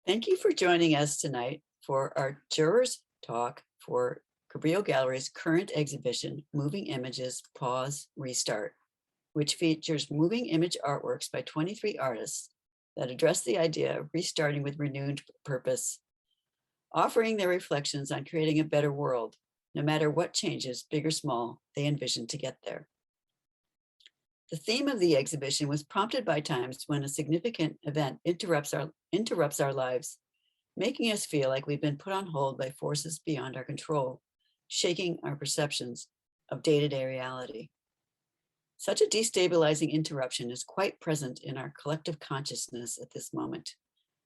Thank you for joining us tonight for our Jurors talk for Cabrillo Gallery's current exhibition, Moving Images, Pause, Restart, which features moving image artworks by 23 artists that address the idea of restarting with renewed purpose, offering their reflections on creating a better world, no matter what changes, big or small, they envision to get there. The theme of the exhibition was prompted by times when a significant event interrupts our lives, making us feel like we've been put on hold by forces beyond our control, shaking our perceptions of day-to-day reality. Such a destabilizing interruption is quite present in our collective consciousness at this moment,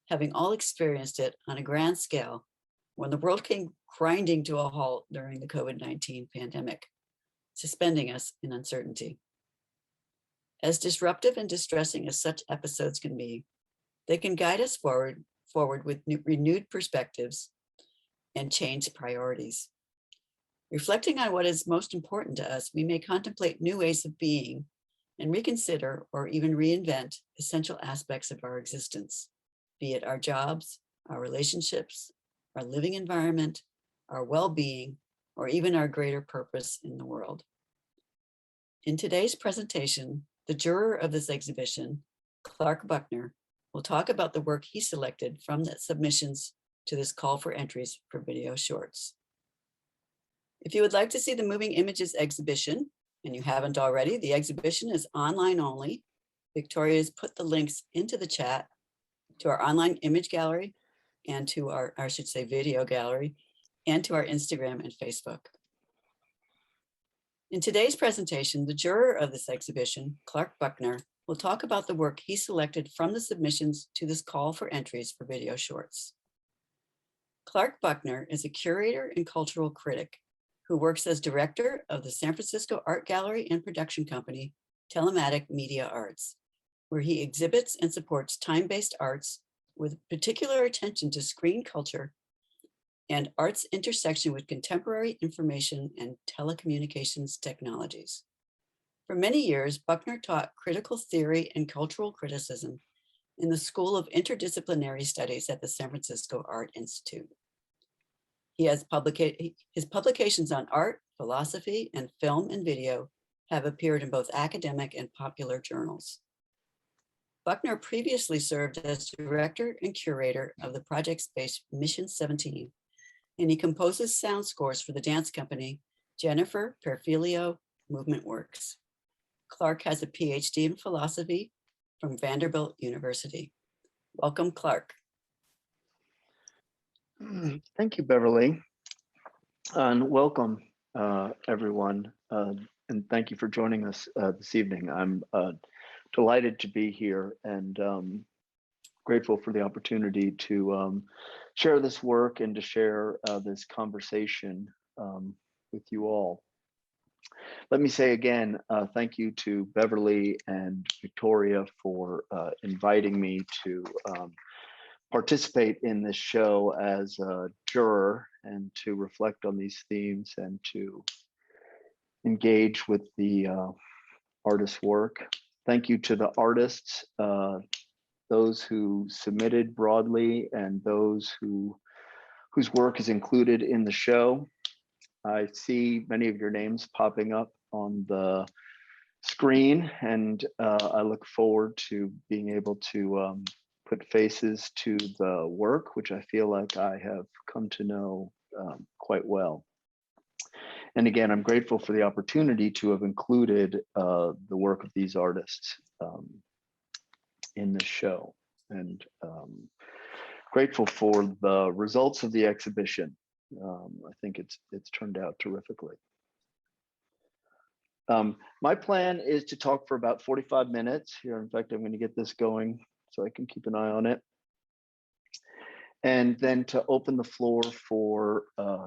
having all experienced it on a grand scale when the world came grinding to a halt during the COVID-19 pandemic, suspending us in uncertainty. As disruptive and distressing as such episodes can be, they can guide us forward with renewed perspectives and changed priorities. Reflecting on what is most important to us, we may contemplate new ways of being and reconsider or even reinvent essential aspects of our existence, be it our jobs, our relationships, our living environment, our well-being, or even our greater purpose in the world. In today's presentation, the juror of this exhibition, Clark Buckner, will talk about the work he selected from the submissions to this call for entries for video shorts. If you would like to see the Moving Images exhibition, and you haven't already, the exhibition is online only. Victoria has put the links into the chat to our online image gallery and to our, I should say, video gallery, and to our Instagram and Facebook. In today's presentation, the juror of this exhibition, Clark Buckner, will talk about the work he selected from the submissions to this call for entries for video shorts. Clark Buckner is a curator and cultural critic who works as director of the San Francisco art gallery and production company, Telematic Media Arts, where he exhibits and supports time-based arts with particular attention to screen culture and art's intersection with contemporary information and telecommunications technologies. For many years, Buckner taught critical theory and cultural criticism in the School of Interdisciplinary Studies at the San Francisco Art Institute. He has his publications on art, philosophy, and film and video have appeared in both academic and popular journals. Buckner previously served as director and curator of the project space Mission 17, and he composes sound scores for the dance company Jennifer Perfilio Movement Works. Clark has a PhD in philosophy from Vanderbilt University. Welcome, Clark. Thank you, Beverly, and welcome everyone, and thank you for joining us this evening. I'm delighted to be here and grateful for the opportunity to share this work and to share this conversation with you all. Let me say again, thank you to Beverly and Victoria for inviting me to participate in this show as a juror and to reflect on these themes and to engage with the artist's work. Thank you to the artists, those who submitted broadly and those whose work is included in the show. I see many of your names popping up on the screen, and I look forward to being able to put faces to the work, which I feel like I have come to know quite well. And again, I'm grateful for the opportunity to have included the work of these artists in this show, and grateful for the results of the exhibition. I think it's turned out terrifically. My plan is to talk for about 45 minutes here. In fact, I'm going to get this going so I can keep an eye on it. And then to open the floor for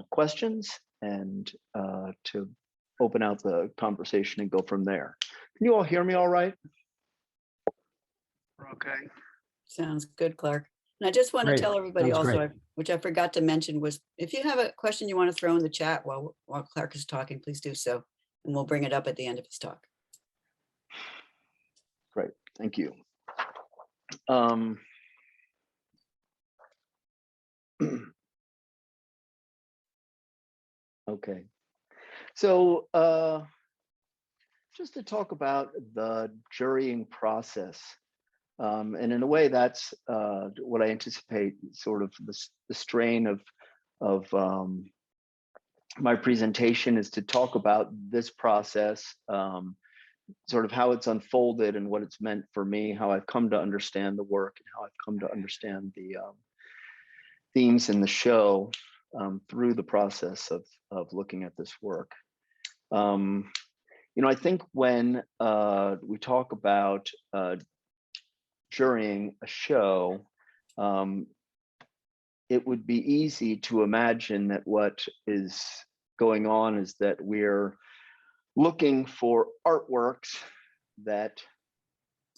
questions and to open out the conversation and go from there. Can you all hear me all right? Okay. Sounds good, Clark. And I just want to tell everybody also, which I forgot to mention, was if you have a question you want to throw in the chat while Clark is talking, please do so, and we'll bring it up at the end of his talk. Great, thank you. Okay. So just to talk about the jurying process, and in a way, that's what I anticipate sort of the strain of my presentation is to talk about this process, sort of how it's unfolded and what it's meant for me, how I've come to understand the work and how I've come to understand the themes in the show through the process of looking at this work. I think when we talk about jurying a show, it would be easy to imagine that what is going on is that we're looking for artworks that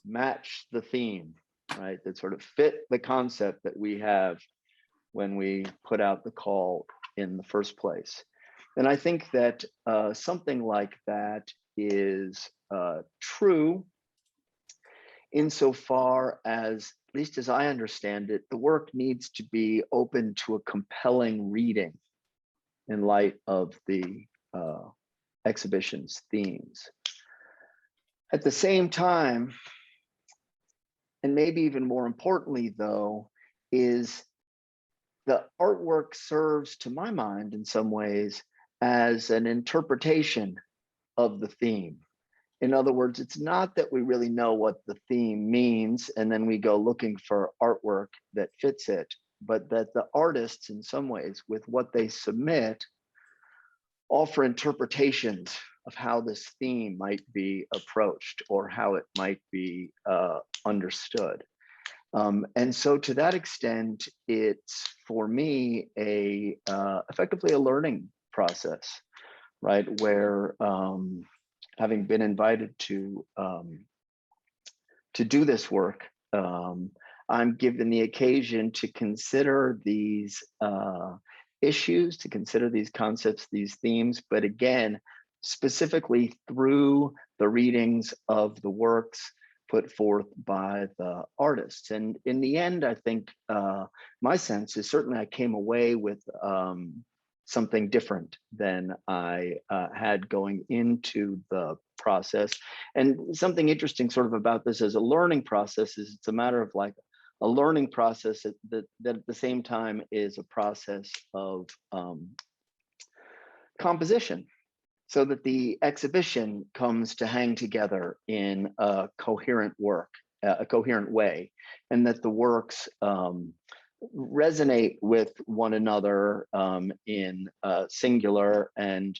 match the theme, right? That sort of fit the concept that we have when we put out the call in the first place. And I think that something like that is true insofar as, at least as I understand it, the work needs to be open to a compelling reading in light of the exhibition's themes. At the same time, and maybe even more importantly though, is the artwork serves, to my mind, in some ways, as an interpretation of the theme. In other words, it's not that we really know what the theme means and then we go looking for artwork that fits it, but that the artists, in some ways, with what they submit, offer interpretations of how this theme might be approached or how it might be understood. And so to that extent, it's for me effectively a learning process, right? Where having been invited to do this work, I'm given the occasion to consider these issues, to consider these concepts, these themes, but again, specifically through the readings of the works put forth by the artists. And in the end, I think my sense is certainly I came away with something different than I had going into the process. And something interesting sort of about this as a learning process is it's a matter of like a learning process that at the same time is a process of composition, so that the exhibition comes to hang together in a coherent way, and that the works resonate with one another in singular and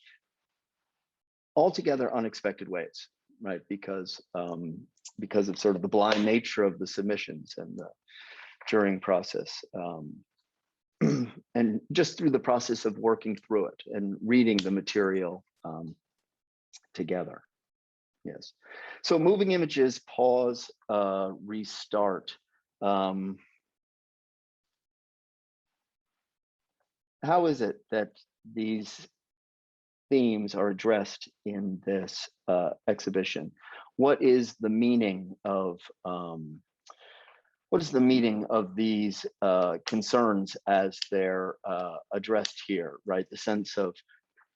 altogether unexpected ways, right? Because of sort of the blind nature of the submissions and the jurying process. And just through the process of working through it and reading the material together. Yes. So moving images, pause, restart. How is it that these themes are addressed in this exhibition? What is the meaning of these concerns as they're addressed here, right? The sense of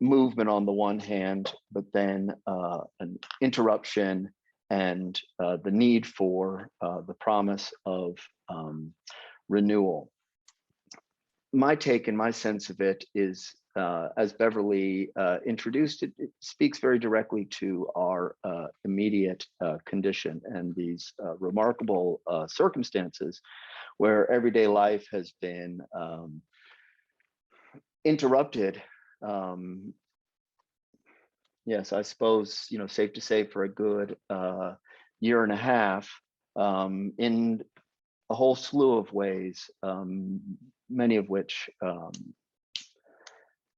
movement on the one hand, but then an interruption and the need for the promise of renewal. My take and my sense of it is, as Beverly introduced it, it speaks very directly to our immediate condition and these remarkable circumstances where everyday life has been interrupted. Yes, I suppose, safe to say for a good year and a half in a whole slew of ways, many of which,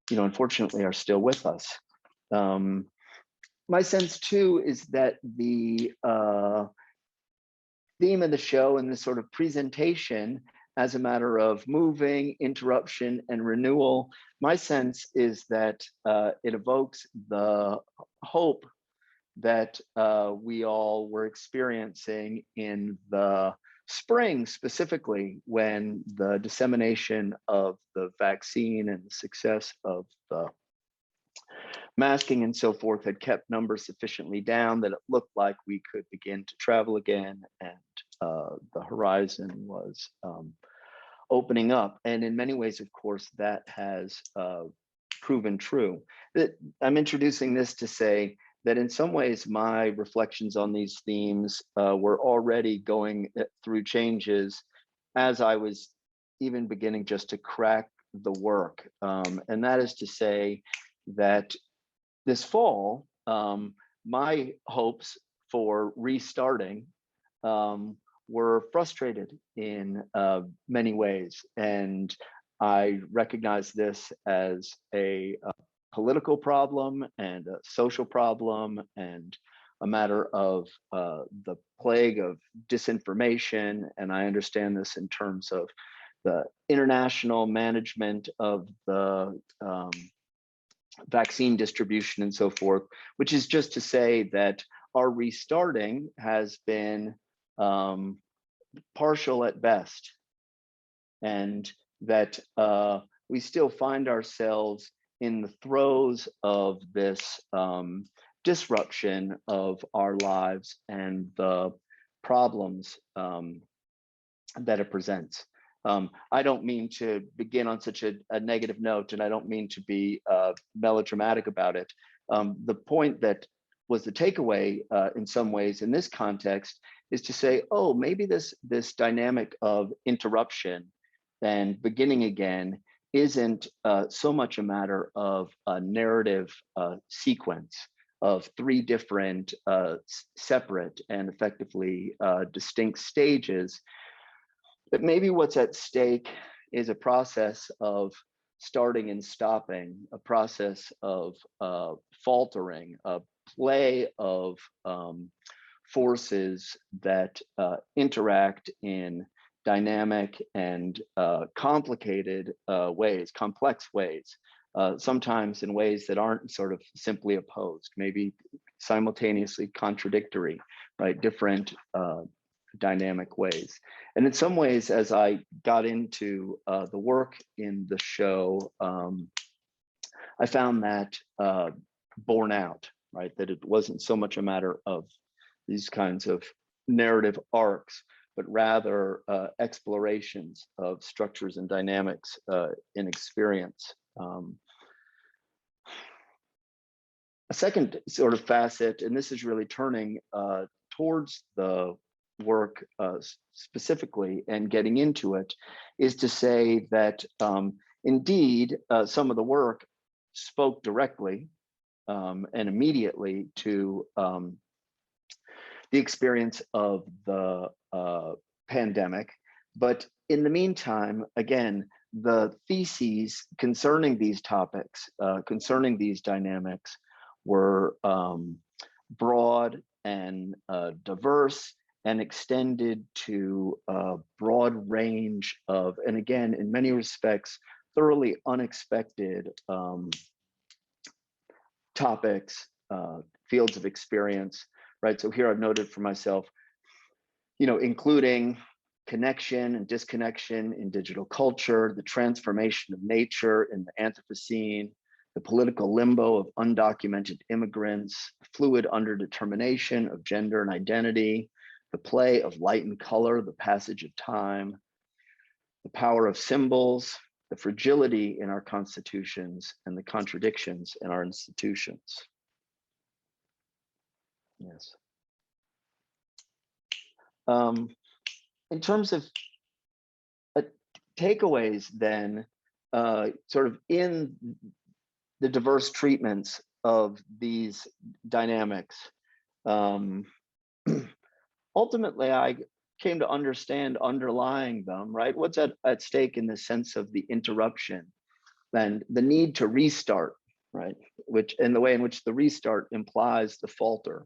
unfortunately are still with us. My sense too is that the theme of the show and this sort of presentation as a matter of moving, interruption, and renewal, my sense is that it evokes the hope that we all were experiencing in the spring, specifically when the dissemination of the vaccine and the success of the masking and so forth had kept numbers sufficiently down that it looked like we could begin to travel again, and the horizon was opening up. And in many ways, of course, that has proven true. That I'm introducing this to say that in some ways, my reflections on these themes were already going through changes as I was even beginning just to crack the work. And that is to say that this fall, my hopes for restarting were frustrated in many ways. And I recognize this as a political problem and a social problem and a matter of the plague of disinformation. And I understand this in terms of the international management of the vaccine distribution and so forth, which is just to say that our restarting has been partial at best, and that we still find ourselves in the throes of this disruption of our lives and the problems that it presents. I don't mean to begin on such a negative note, and I don't mean to be melodramatic about it. The point that was the takeaway in some ways in this context is to say, oh, maybe this dynamic of interruption and beginning again isn't so much a matter of a narrative sequence of three different separate and effectively distinct stages. But maybe what's at stake is a process of starting and stopping, a process of faltering, a play of forces that interact in dynamic and complicated ways, complex ways, sometimes in ways that aren't sort of simply opposed, maybe simultaneously contradictory, right? Different dynamic ways. And in some ways, as I got into the work in the show, I found that borne out, right? That it wasn't so much a matter of these kinds of narrative arcs, but rather explorations of structures and dynamics in experience. A second sort of facet, and this is really turning towards the work specifically and getting into it, is to say that indeed some of the work spoke directly and immediately to the experience of the pandemic. But in the meantime, again, the theses concerning these topics, concerning these dynamics, were broad and diverse and extended to a broad range of, and again, in many respects, thoroughly unexpected topics, fields of experience, right? So here I've noted for myself, including connection and disconnection in digital culture, the transformation of nature in the Anthropocene, the political limbo of undocumented immigrants, fluid underdetermination of gender and identity, the play of light and color, the passage of time, the power of symbols, the fragility in our constitutions, and the contradictions in our institutions. Yes. In terms of takeaways then, sort of in the diverse treatments of these dynamics, ultimately I came to understand underlying them, right? What's at stake in the sense of the interruption and the need to restart, right? Which, in the way in which the restart implies the falter.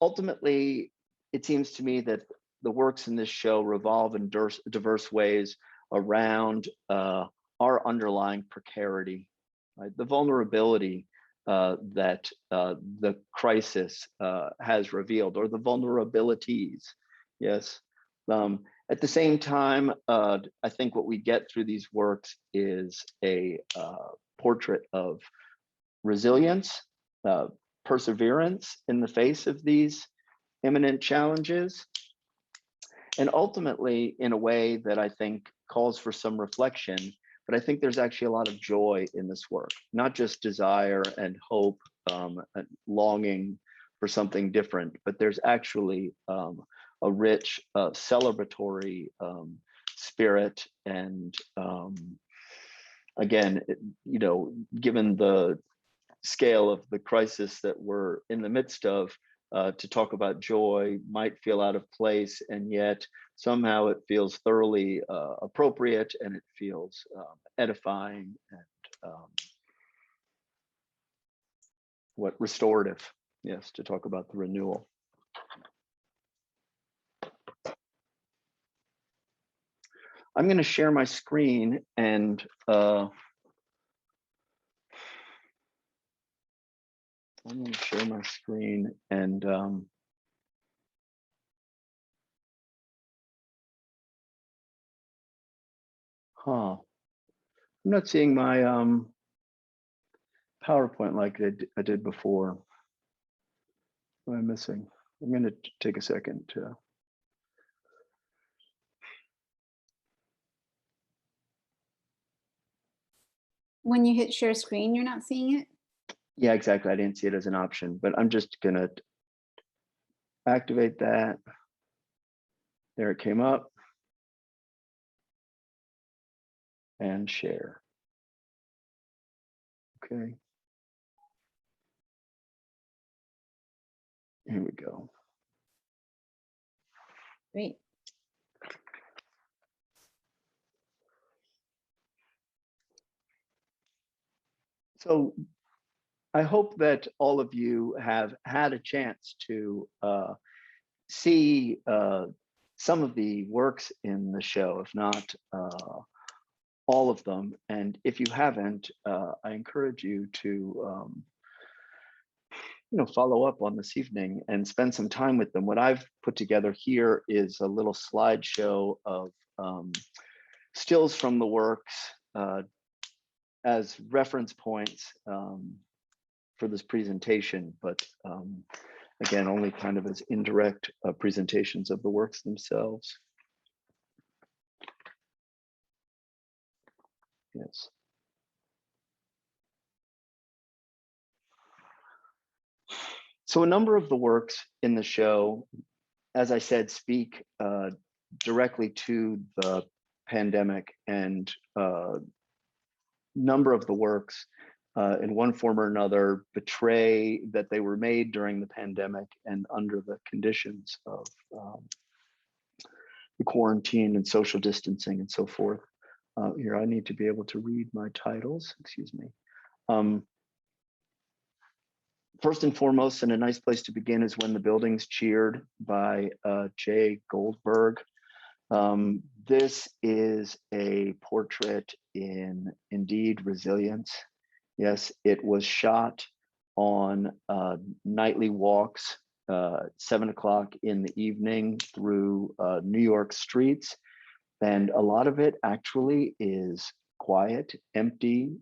Ultimately, it seems to me that the works in this show revolve in diverse ways around our underlying precarity, right? The vulnerability that the crisis has revealed, or the vulnerabilities Yes. At the same time, I think what we get through these works is a portrait of resilience, perseverance in the face of these imminent challenges, and ultimately in a way that I think calls for some reflection. But I think there's actually a lot of joy in this work, not just desire and hope, and longing for something different, but there's actually a rich celebratory spirit. And again, given the scale of the crisis that we're in the midst of, to talk about joy might feel out of place, and yet somehow it feels thoroughly appropriate, and it feels edifying and restorative. Yes, to talk about the renewal. I'm going to share my screen, and I'm going to share my screen, and I'm not seeing my PowerPoint like I did before. What am I missing? I'm going to take a second to. When you hit share screen, you're not seeing it? Yeah, exactly. I didn't see it as an option, but I'm just going to activate that. There it came up. And share. Okay. Here we go. Great. So I hope that all of you have had a chance to see some of the works in the show, if not all of them. And if you haven't, I encourage you to follow up on this evening and spend some time with them. What I've put together here is a little slideshow of stills from the works as reference points for this presentation, but again, only kind of as indirect presentations of the works themselves. Yes. So a number of the works in the show, as I said, speak directly to the pandemic, and number of the works in one form or another betray that they were made during the pandemic and under the conditions of the quarantine and social distancing and so forth. Here, I need to be able to read my titles, excuse me. First and foremost, and a nice place to begin, is When the Buildings Cheered by Jay Goldberg. This is a portrait in, indeed, resilience. Yes, it was shot on nightly walks, 7 o'clock in the evening through New York streets. And a lot of it actually is quiet, empty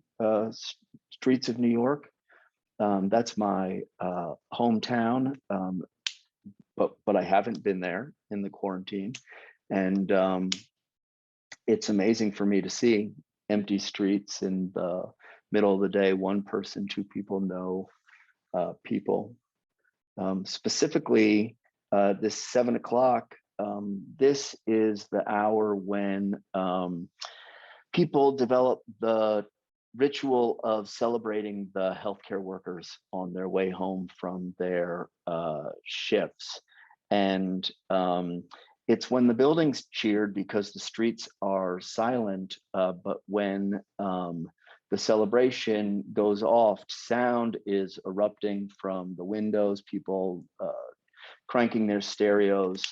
streets of New York. That's my hometown, but I haven't been there in the quarantine. And it's amazing for me to see empty streets in the middle of the day, one person, two people, no people. Specifically, this 7 o'clock, this is the hour when people develop the ritual of celebrating the healthcare workers on their way home from their shifts. And it's when the buildings cheered because the streets are silent, but when the celebration goes off, sound is erupting from the windows, people cranking their stereos,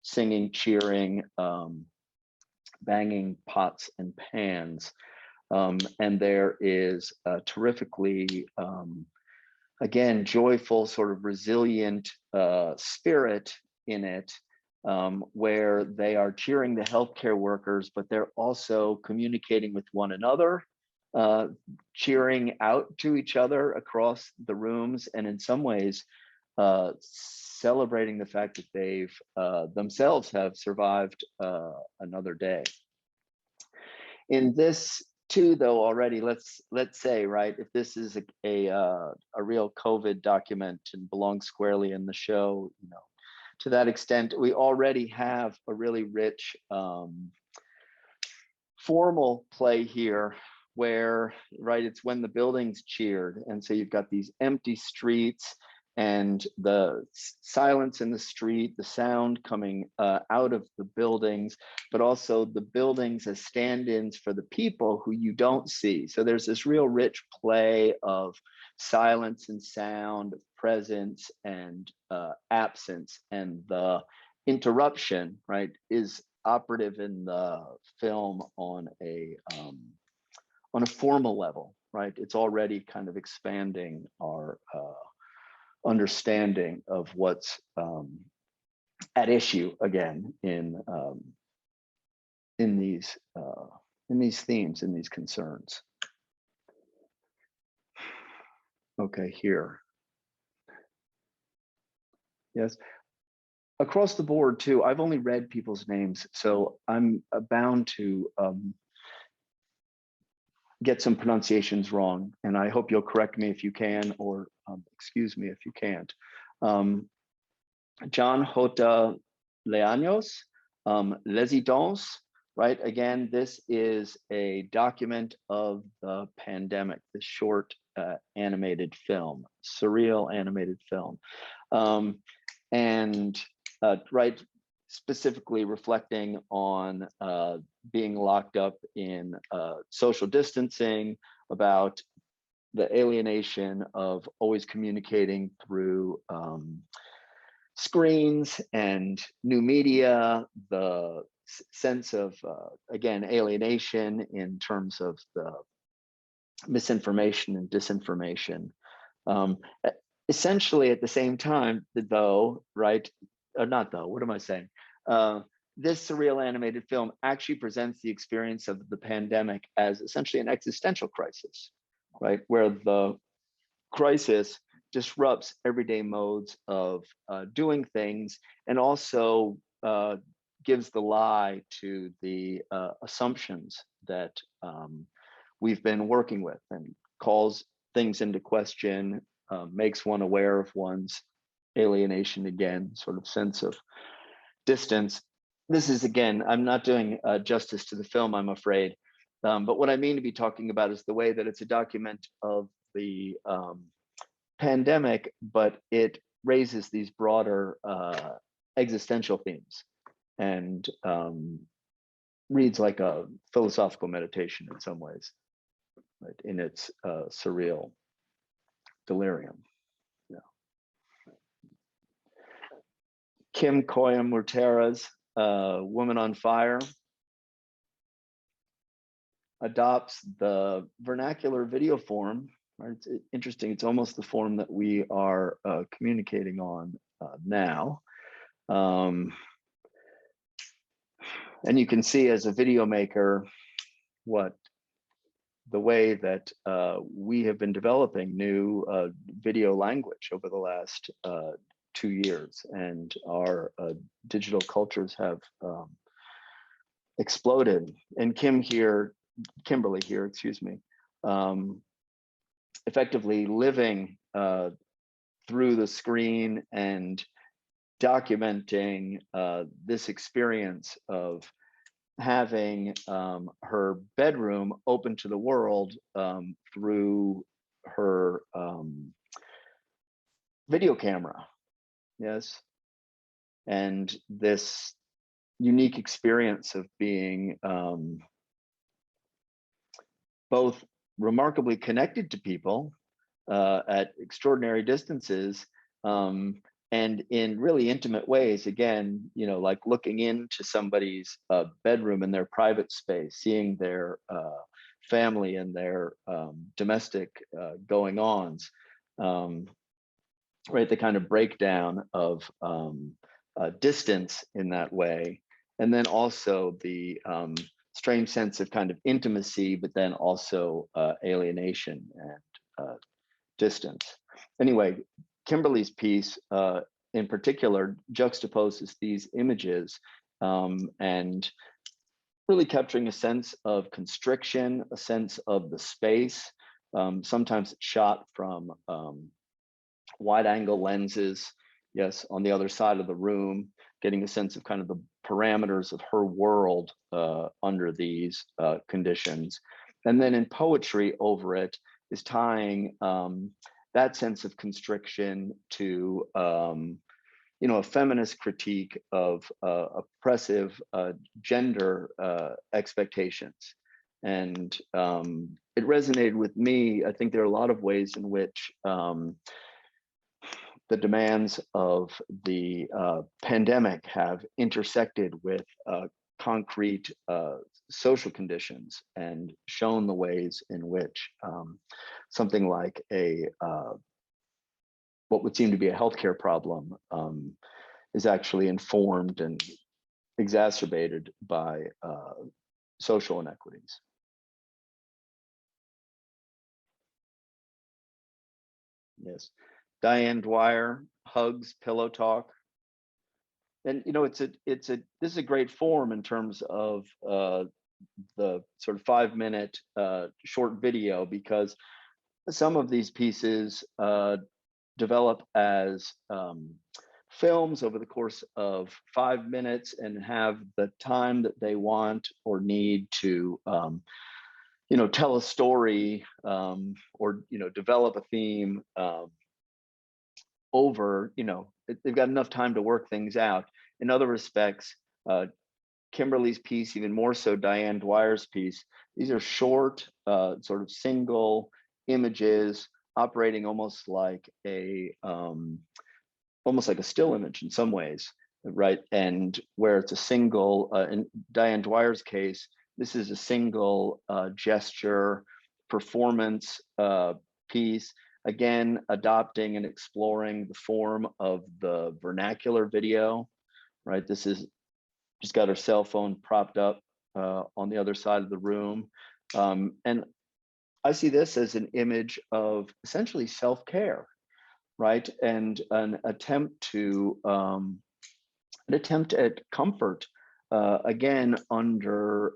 singing, cheering, banging pots and pans. And there is a terrifically, again, joyful, sort of resilient spirit in it. where they are cheering the healthcare workers, but they're also communicating with one another, cheering out to each other across the rooms, and in some ways, celebrating the fact that they've themselves have survived another day. In this too, though, already, let's say, right, if this is a real COVID document and belongs squarely in the show, you know, to that extent, we already have a really rich formal play here where, right, it's when the buildings cheered. And so you've got these empty streets and the silence in the street, the sound coming out of the buildings, but also the buildings as stand-ins for the people who you don't see. So there's this real rich play of silence and sound, presence and absence, and the interruption, right, is operative in the film on a formal level, right? It's already kind of expanding our understanding of what's at issue again in these themes, in these concerns. Okay, here. Yes. Across the board too, I've only read people's names, so I'm bound to get some pronunciations wrong, and I hope you'll correct me if you can, or excuse me if you can't. John Hota Leaños, Residence, right? Again, this is a document of the pandemic, this short animated film, surreal animated film. Right, specifically reflecting on being locked up in social distancing, about the alienation of always communicating through screens and new media, the sense of, again, alienation in terms of the misinformation and disinformation. Essentially at the same time, though, right, or not though, what am I saying? This surreal animated film actually presents the experience of the pandemic as essentially an existential crisis, right? Where the crisis disrupts everyday modes of doing things, and also gives the lie to the assumptions that we've been working with, and calls things into question, makes one aware of one's alienation again, sort of sense of distance. This is, again, I'm not doing justice to the film, I'm afraid. But what I mean to be talking about is the way that it's a document of the pandemic, but it raises these broader existential themes, and reads like a philosophical meditation in some ways, right, in its surreal delirium. Yeah. Kim Koyam-Murtera's Woman on Fire adopts the vernacular video form. Right? It's interesting. It's almost the form that we are communicating on now. And you can see as a video maker what the way that we have been developing new video language over the last 2 years, and our digital cultures have exploded. And Kimberly here, excuse me, effectively living through the screen and documenting this experience of having her bedroom open to the world through her video camera. Yes. And this unique experience of being both remarkably connected to people at extraordinary distances, and in really intimate ways. Again, you know, like looking into somebody's bedroom in their private space, seeing their family and their domestic going-ons, right? The kind of breakdown of distance in that way. And then also the strange sense of kind of intimacy, but then also alienation and distance. Anyway, Kimberly's piece in particular juxtaposes these images and really capturing a sense of constriction, a sense of the space. Sometimes it's shot from wide angle lenses, yes, on the other side of the room, getting a sense of kind of the parameters of her world under these conditions. And then in poetry over it is tying that sense of constriction to a feminist critique of oppressive gender expectations. And it resonated with me. I think there are a lot of ways in which the demands of the pandemic have intersected with concrete social conditions and shown the ways in which something like what would seem to be a healthcare problem is actually informed and exacerbated by social inequities. Yes, Diane Dwyer, Hugs, Pillow Talk. And this is a great form in terms of the sort of 5-minute short video, because some of these pieces develop as films over the course of 5 minutes and have the time that they want or need to tell a story or develop a theme over, they've got enough time to work things out. In other respects, Kimberly's piece, even more so Diane Dwyer's piece, these are short, sort of single images operating almost like a still image in some ways, right? And where it's a single, in Diane Dwyer's case, this is a single gesture performance piece, again, adopting and exploring the form of the vernacular video, right? This is just got her cell phone propped up on the other side of the room. And I see this as an image of essentially self-care, right? And an attempt at comfort, again, under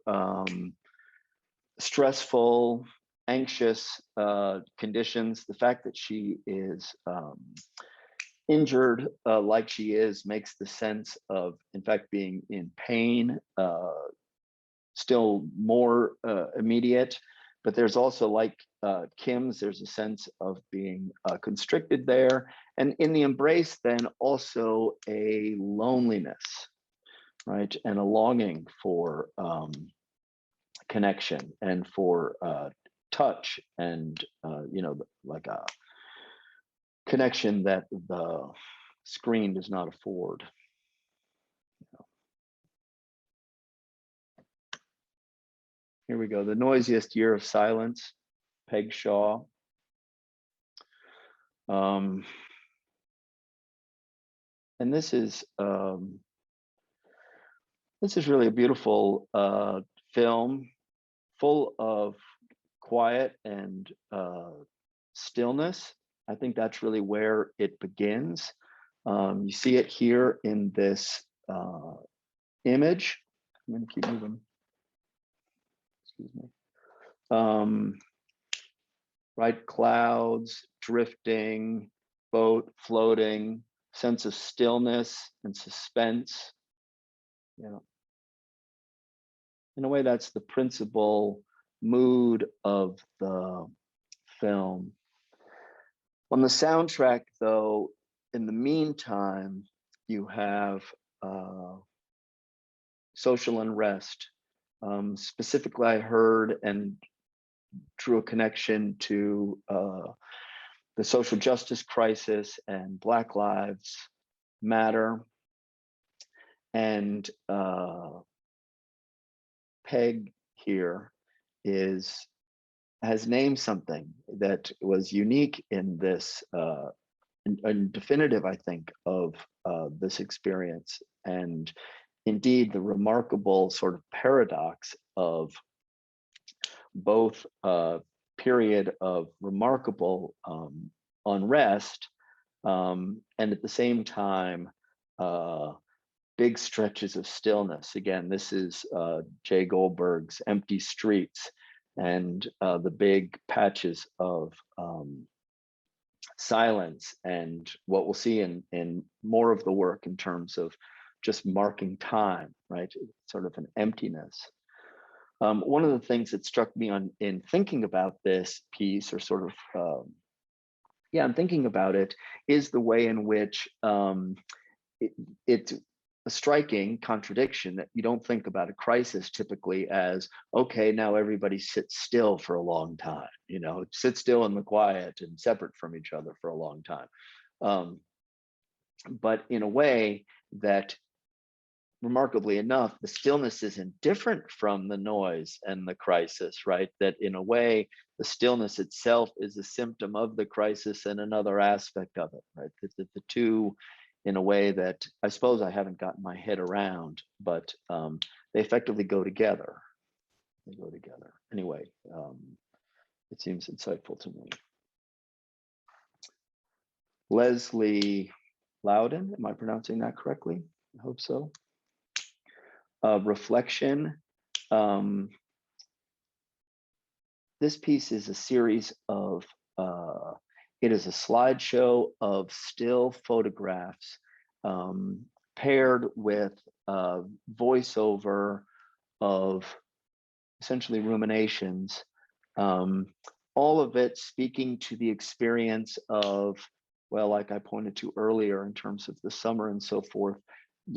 stressful, anxious conditions. The fact that she is injured like she is makes the sense of, in fact, being in pain still more immediate. But there's also, like Kim's, there's a sense of being constricted there. And in the embrace, then also a loneliness, right? And a longing for connection and for touch and, like a connection that the screen does not afford. Here we go. The Noisiest Year of Silence, Peg Shaw. And this is really a beautiful film, full of quiet and stillness. I think that's really where it begins. You see it here in this image. I'm going to keep moving. Excuse me. Right, clouds, drifting, boat floating, sense of stillness and suspense. In a way, that's the principal mood of the film. On the soundtrack, though, in the meantime, you have social unrest. Specifically, I heard and drew a connection to the social justice crisis and Black Lives Matter. And Peg here has named something that was unique in this and definitive, I think, of this experience. And indeed, the remarkable sort of paradox of both a period of remarkable unrest and at the same time, big stretches of stillness. Again, this is Jay Goldberg's Empty Streets, and the big patches of silence, and what we'll see in more of the work in terms of just marking time, right? Sort of an emptiness. One of the things that struck me in thinking about this piece, or sort of, I'm thinking about it, is the way in which it's a striking contradiction that you don't think about a crisis typically as, okay, now everybody sits still for a long time, sit still in the quiet and separate from each other for a long time. But in a way that, remarkably enough, the stillness isn't different from the noise and the crisis, right? That in a way, the stillness itself is a symptom of the crisis and another aspect of it, right? The two, in a way that I suppose I haven't gotten my head around, but they effectively go together. They go together. Anyway, it seems insightful to me. Leslie Loudon, am I pronouncing that correctly? I hope so. Reflection. This piece is a series of, it is a slideshow of still photographs paired with voiceover of essentially ruminations, all of it speaking to the experience of, well, like I pointed to earlier in terms of the summer and so forth,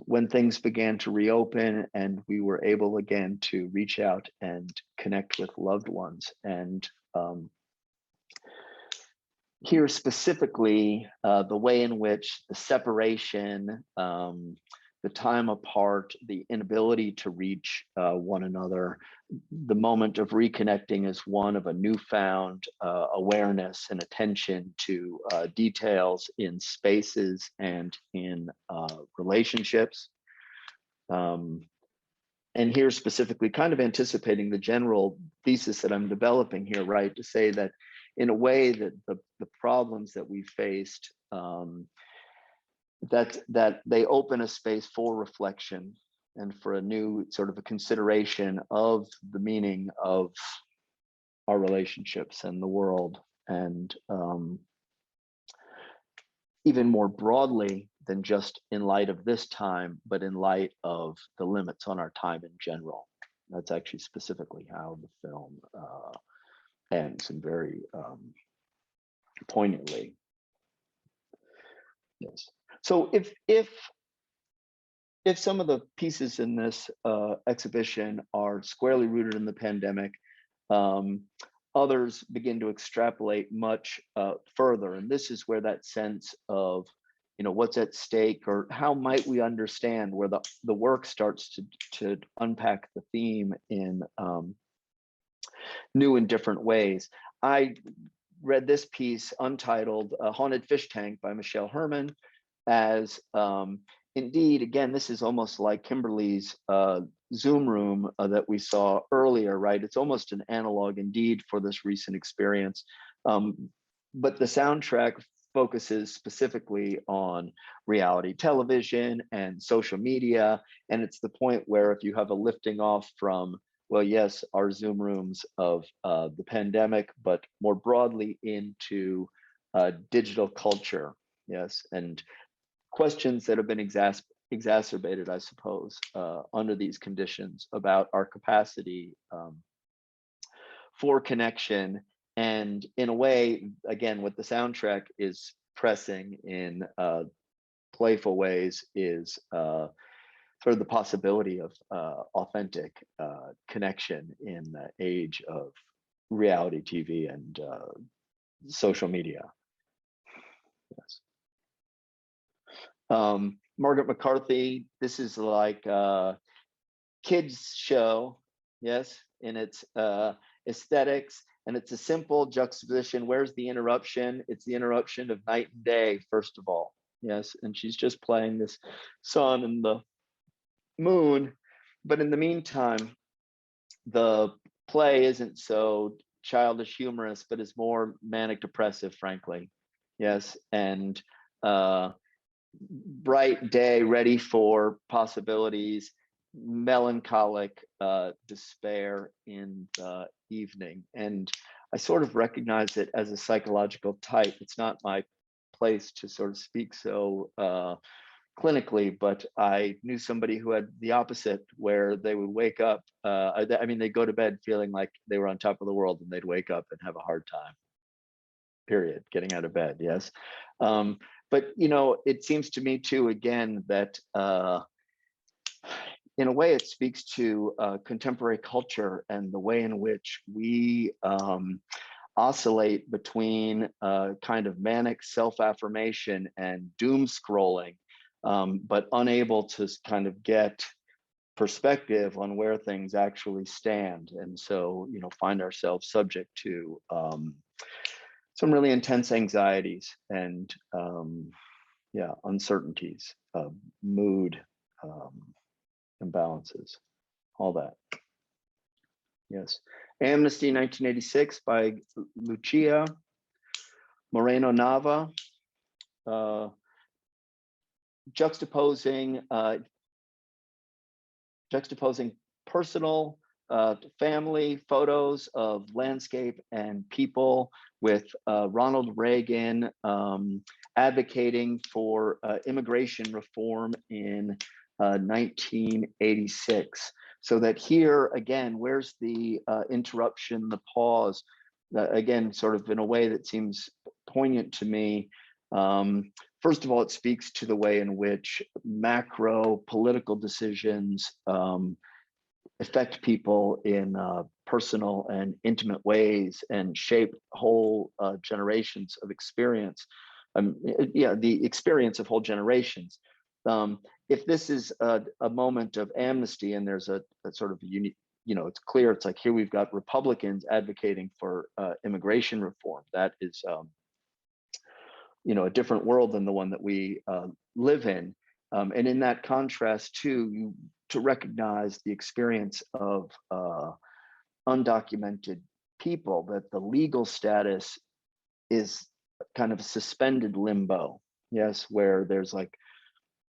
when things began to reopen and we were able again to reach out and connect with loved ones. And here specifically, the way in which the separation, the time apart, the inability to reach one another, the moment of reconnecting is one of a newfound awareness and attention to details in spaces and in relationships. And here specifically, kind of anticipating the general thesis that I'm developing here, right? To say that in a way that the problems that we faced, that they open a space for reflection and for a new sort of a consideration of the meaning of our relationships and the world, and even more broadly than just in light of this time, but in light of the limits on our time in general. That's actually specifically how the film ends, and very poignantly. Yes. So if some of the pieces in this exhibition are squarely rooted in the pandemic, others begin to extrapolate much further. And this is where that sense of, what's at stake, or how might we understand, where the work starts to unpack the theme in new and different ways. I read this piece, Untitled, Haunted Fish Tank by Michelle Herman, as indeed, again, this is almost like Kimberly's Zoom room that we saw earlier, right? It's almost an analog indeed for this recent experience. But the soundtrack focuses specifically on reality television and social media. And it's the point where if you have a lifting off from, well, yes, our Zoom rooms of the pandemic, but more broadly into digital culture, yes, and questions that have been exacerbated, I suppose, under these conditions about our capacity for connection. And in a way, again, what the soundtrack is pressing in playful ways is sort of the possibility of authentic connection in the age of reality TV and social media. Yes. Margaret McCarthy, this is like a kids show, yes, in its aesthetics, and it's a simple juxtaposition. Where's the interruption? It's the interruption of night and day, first of all, Yes, and she's just playing this sun and the moon. But in the meantime, the play isn't so childish humorous, but is more manic depressive, frankly. Yes, and bright day, ready for possibilities, melancholic despair in the evening. And I sort of recognize it as a psychological type. It's not my place to sort of speak so clinically, but I knew somebody who had the opposite, where they would wake up. I mean, they go to bed feeling like they were on top of the world, and they'd wake up and have a hard time. Period. Getting out of bed. Yes, but it seems to me too, again, that in a way it speaks to contemporary culture and the way in which we oscillate between kind of manic self-affirmation and doom scrolling, but unable to kind of get perspective on where things actually stand. And so, find ourselves subject to some really intense anxieties and uncertainties, mood imbalances, all that. Yes. Amnesty 1986 by Lucia Moreno Nava, juxtaposing personal family photos of landscape and people with Ronald Reagan advocating for immigration reform in 1986. So that here, again, where's the interruption, the pause, again, sort of in a way that seems poignant to me. First of all, it speaks to the way in which macro political decisions affect people in personal and intimate ways and shape whole generations of experience. The experience of whole generations. If this is a moment of amnesty, and there's a sort of unique, it's clear, it's like here we've got Republicans advocating for immigration reform. That is, a different world than the one that we live in. And in that contrast, too, to recognize the experience of undocumented people, that the legal status is kind of a suspended limbo. Yes, where there's like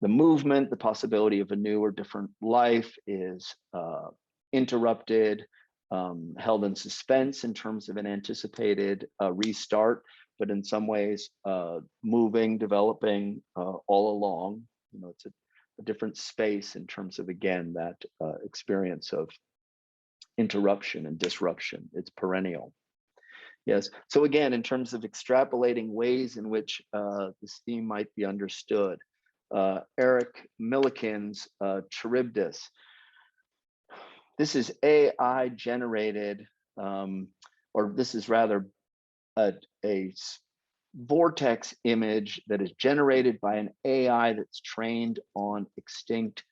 the movement, the possibility of a new or different life is interrupted, held in suspense in terms of an anticipated restart, but in some ways moving, developing all along. It's a different space in terms of, again, that experience of interruption and disruption. It's perennial. Yes. So again, in terms of extrapolating ways in which this theme might be understood, Eric Milliken's Charybdis. This is AI generated, or this is rather a vortex image that is generated by an AI that's trained on extinct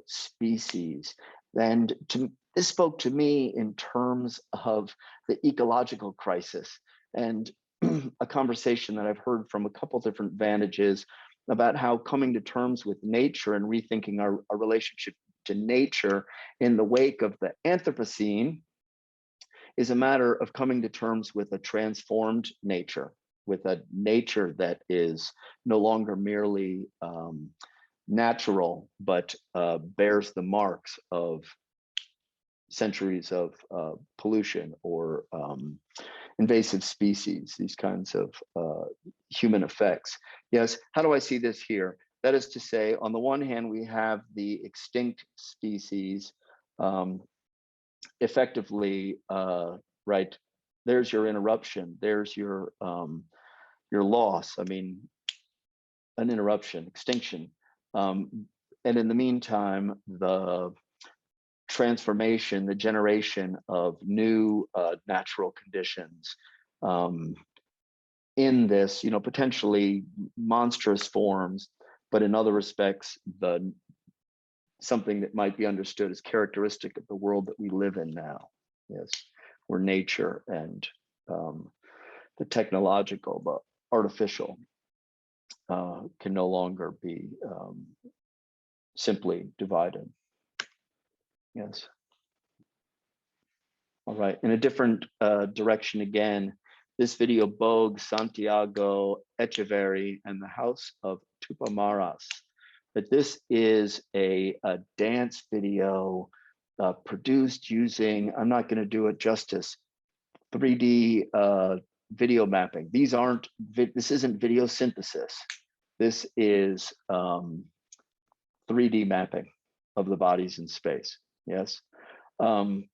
species. And this spoke to me in terms of the ecological crisis, and a conversation that I've heard from a couple different vantages about how coming to terms with nature and rethinking our relationship to nature in the wake of the Anthropocene is a matter of coming to terms with a transformed nature, with a nature that is no longer merely natural, but bears the marks of centuries of pollution or invasive species, these kinds of human effects. Yes, how do I see this here? That is to say, on the one hand, we have the extinct species, effectively, right, there's your interruption, there's your loss. I mean, an interruption, extinction. And in the meantime, the transformation, the generation of new natural conditions in this, potentially monstrous forms, but in other respects, something that might be understood as characteristic of the world that we live in now. Yes, where nature and the technological, the artificial can no longer be simply divided. Yes. All right, in a different direction again, this video, Bogue, Santiago, Echeverry, and the House of Tupamaras. But this is a dance video produced using, I'm not going to do it justice, 3D video mapping. This isn't video synthesis. This is 3D mapping of the bodies in space. Yes. In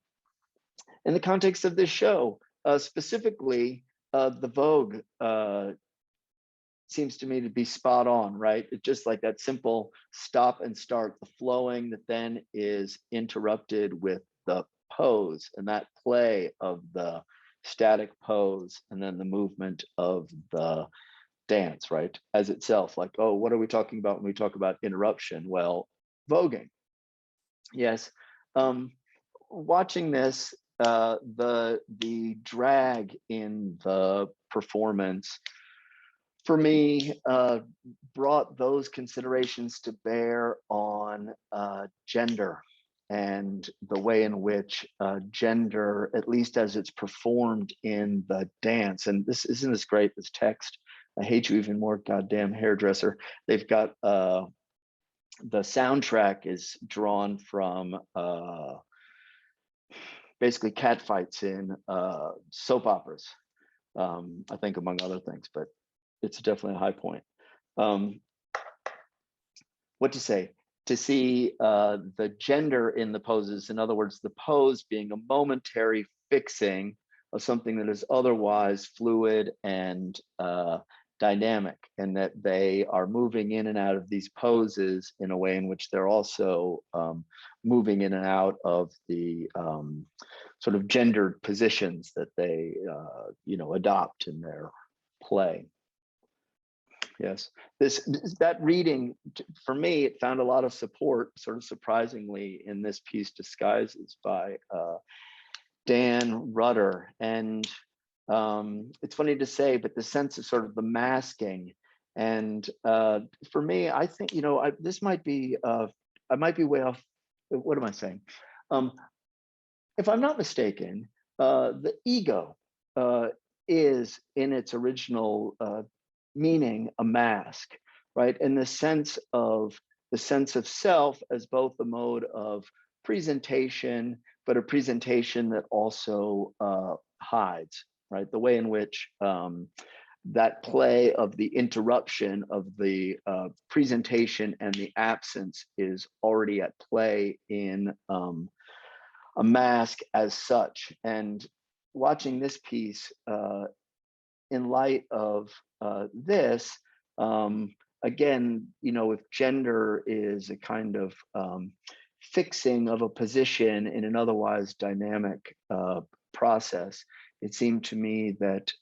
the context of this show, specifically, the Vogue seems to me to be spot on, right? It's just like that simple stop and start, the flowing that then is interrupted with the pose and that play of the static pose and then the movement of the dance, right? As itself, like, oh, what are we talking about when we talk about interruption? Well, voguing. Yes. Watching this, the drag in the performance for me brought those considerations to bear on gender and the way in which gender, at least as it's performed in the dance. And this isn't as great, this text. I hate you even more, goddamn hairdresser. They've got the soundtrack is drawn from basically catfights in soap operas, I think, among other things, but it's definitely a high point. What to say? To see the gender in the poses, in other words, the pose being a momentary fixing of something that is otherwise fluid and dynamic, and that they are moving in and out of these poses in a way in which they're also moving in and out of the sort of gendered positions that they adopt in their play. Yes, that reading, for me, it found a lot of support, sort of surprisingly, in this piece, Disguises, by Dan Rudder. And it's funny to say, but the sense of sort of the masking. And for me, I think, this might be, I might be way off. What am I saying? If I'm not mistaken, the ego is, in its original meaning, a mask, right? And the sense of self as both a mode of presentation, but a presentation that also hides, right? The way in which that play of the interruption of the presentation and the absence is already at play in a mask as such. And watching this piece in light of this, again, if gender is a kind of fixing of a position in an otherwise dynamic process, it seemed to me that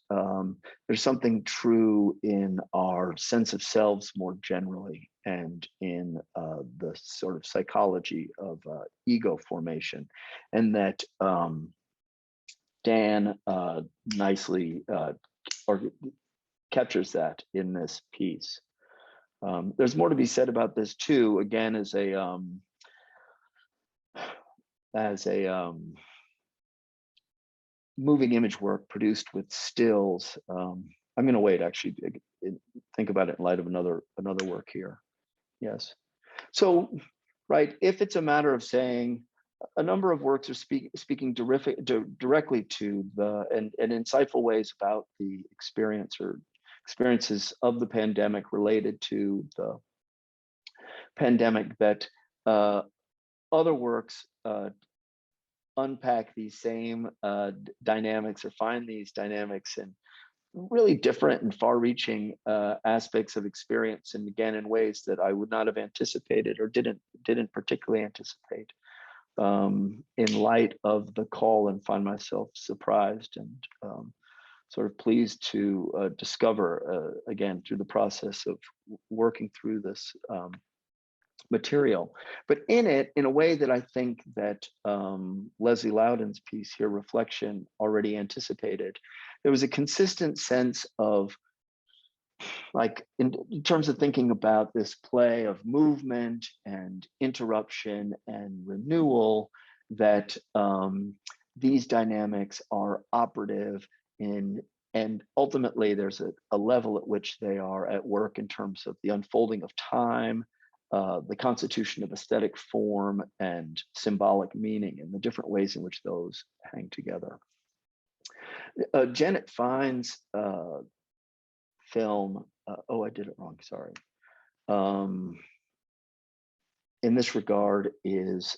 there's something true in our sense of selves more generally, and in the sort of psychology of ego formation, and that Dan nicely or captures that in this piece. There's more to be said about this too, again, as a moving image work produced with stills. I'm going to wait, actually, think about it in light of another work here. Yes. So, right, if it's a matter of saying a number of works are speaking directly to and insightful ways about the experience or experiences of the pandemic related to the pandemic, that other works unpack these same dynamics, or find these dynamics in really different and far-reaching aspects of experience, and again in ways that I would not have anticipated or didn't particularly anticipate in light of the call, and find myself surprised and sort of pleased to discover again through the process of working through this material, but in it in a way that I think that Leslie Loudon's piece here, Reflection, already anticipated. There was a consistent sense of like in terms of thinking about this play of movement and interruption and renewal, that these dynamics are operative in, and ultimately there's a level at which they are at work in terms of the unfolding of time, the constitution of aesthetic form and symbolic meaning, and the different ways in which those hang together. Janet Fine's film, oh, I did it wrong, sorry. In this regard is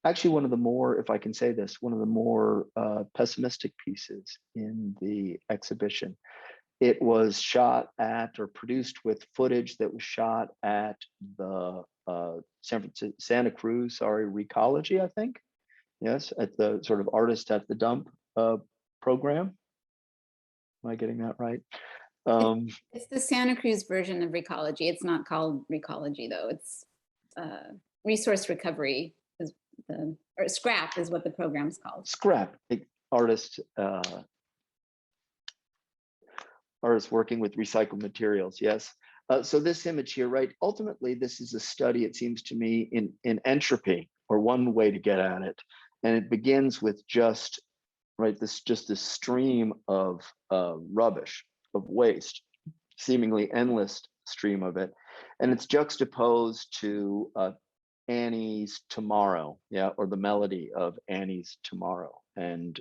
actually one of the more, if I can say this, one of the more pessimistic pieces in the exhibition. It was shot at or produced with footage that was shot at the Santa Cruz, Recology, I think. Yes, at the sort of Artist at the Dump program. Am I getting that right? It's the Santa Cruz version of Recology. It's not called Recology though. It's Resource Recovery is or SCRAP is what the program's called. SCRAP, artists working with recycled materials. Yes. So this image here, right? Ultimately, this is a study, it seems to me, in entropy, or one way to get at it, and it begins with just this stream of rubbish, of waste, seemingly endless stream of it, and it's juxtaposed to Annie's Tomorrow, yeah, or the melody of Annie's Tomorrow. And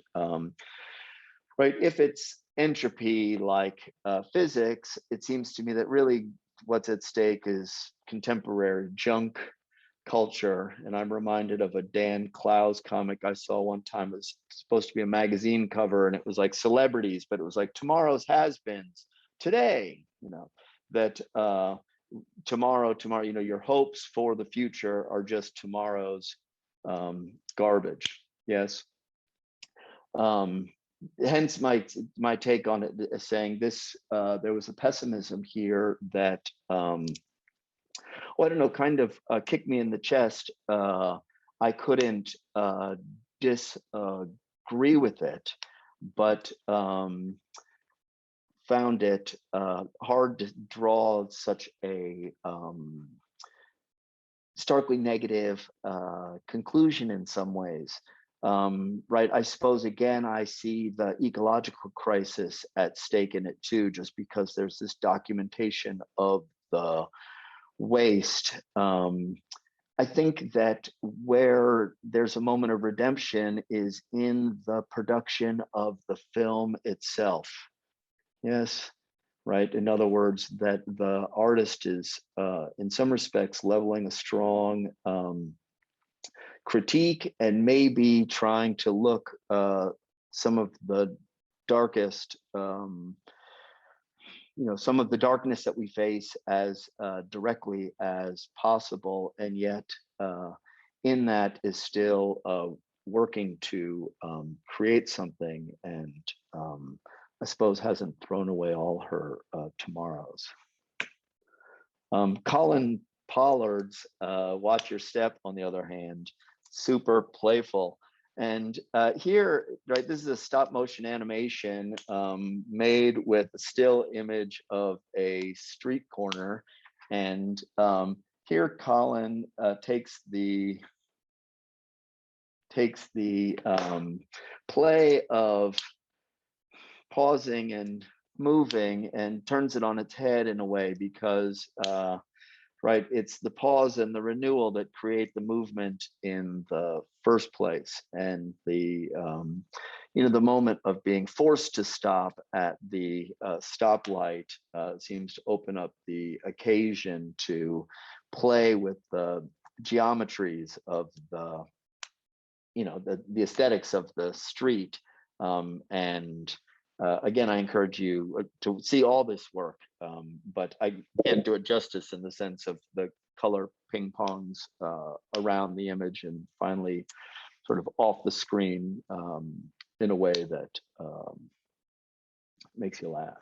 if it's entropy like physics, it seems to me that really what's at stake is contemporary junk culture. And I'm reminded of a Dan Clowes comic I saw one time. It was supposed to be a magazine cover, and it was like celebrities, but it was like tomorrow's has-beens today, that tomorrow, your hopes for the future are just tomorrow's garbage. Yes. Hence my take on it, saying this, there was a pessimism here that I don't know, kind of kicked me in the chest. I couldn't disagree with it, but found it hard to draw such a starkly negative conclusion in some ways. I suppose, again, I see the ecological crisis at stake in it too, just because there's this documentation of the waste. I think that where there's a moment of redemption is in the production of the film itself. Yes, right. In other words, that the artist is, in some respects, leveling a strong critique and maybe trying to look some of the darkest, some of the darkness that we face as directly as possible, and yet in that is still working to create something, and I suppose hasn't thrown away all her tomorrows. Colin Pollard's Watch Your Step, on the other hand, super playful. And here, this is a stop motion animation made with a still image of a street corner. And here Colin takes the play of pausing and moving and turns it on its head in a way, because it's the pause and the renewal that create the movement in the first place, and the the moment of being forced to stop at the stoplight seems to open up the occasion to play with the geometries of the the aesthetics of the street, and again, I encourage you to see all this work, but I can't do it justice in the sense of the color ping pongs around the image and finally sort of off the screen in a way that makes you laugh.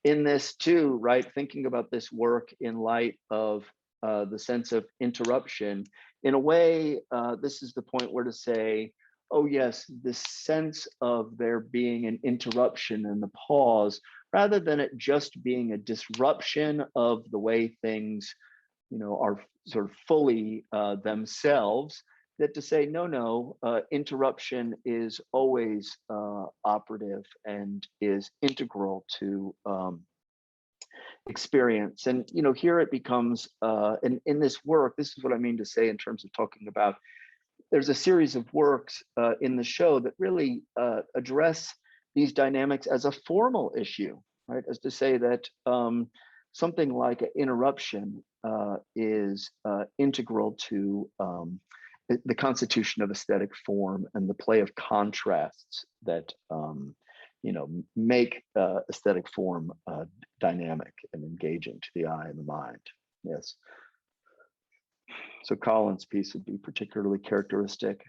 In this too, thinking about this work in light of the sense of interruption, in a way, this is the point where to say, oh yes, this sense of there being an interruption and the pause rather than it just being a disruption of the way things, are sort of fully themselves, that to say, no, interruption is always operative and is integral to experience. And here it becomes in this work, this is what I mean to say in terms of talking about, there's a series of works in the show that really address these dynamics as a formal issue, right? As to say that something like an interruption is integral to the constitution of aesthetic form and the play of contrasts that make aesthetic form dynamic and engaging to the eye and the mind. Yes. So Colin's piece would be particularly characteristic.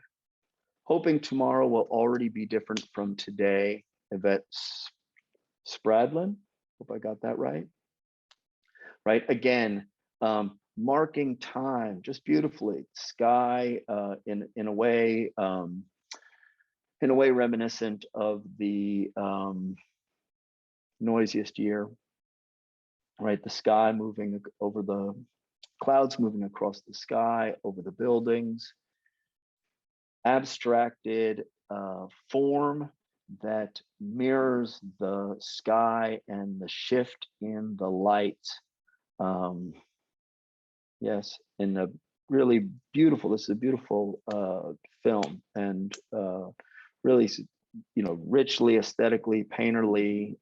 Hoping tomorrow will already be different from today. Yvette Spradlin, hope I got that right. Right, again, marking time just beautifully. Sky in a way reminiscent of the noisiest year. Right, the sky moving over the clouds, moving across the sky, over the buildings. Abstracted form that mirrors the sky and the shift in the light. Yes, in a really beautiful, this is a beautiful film, and really, richly, aesthetically, painterly,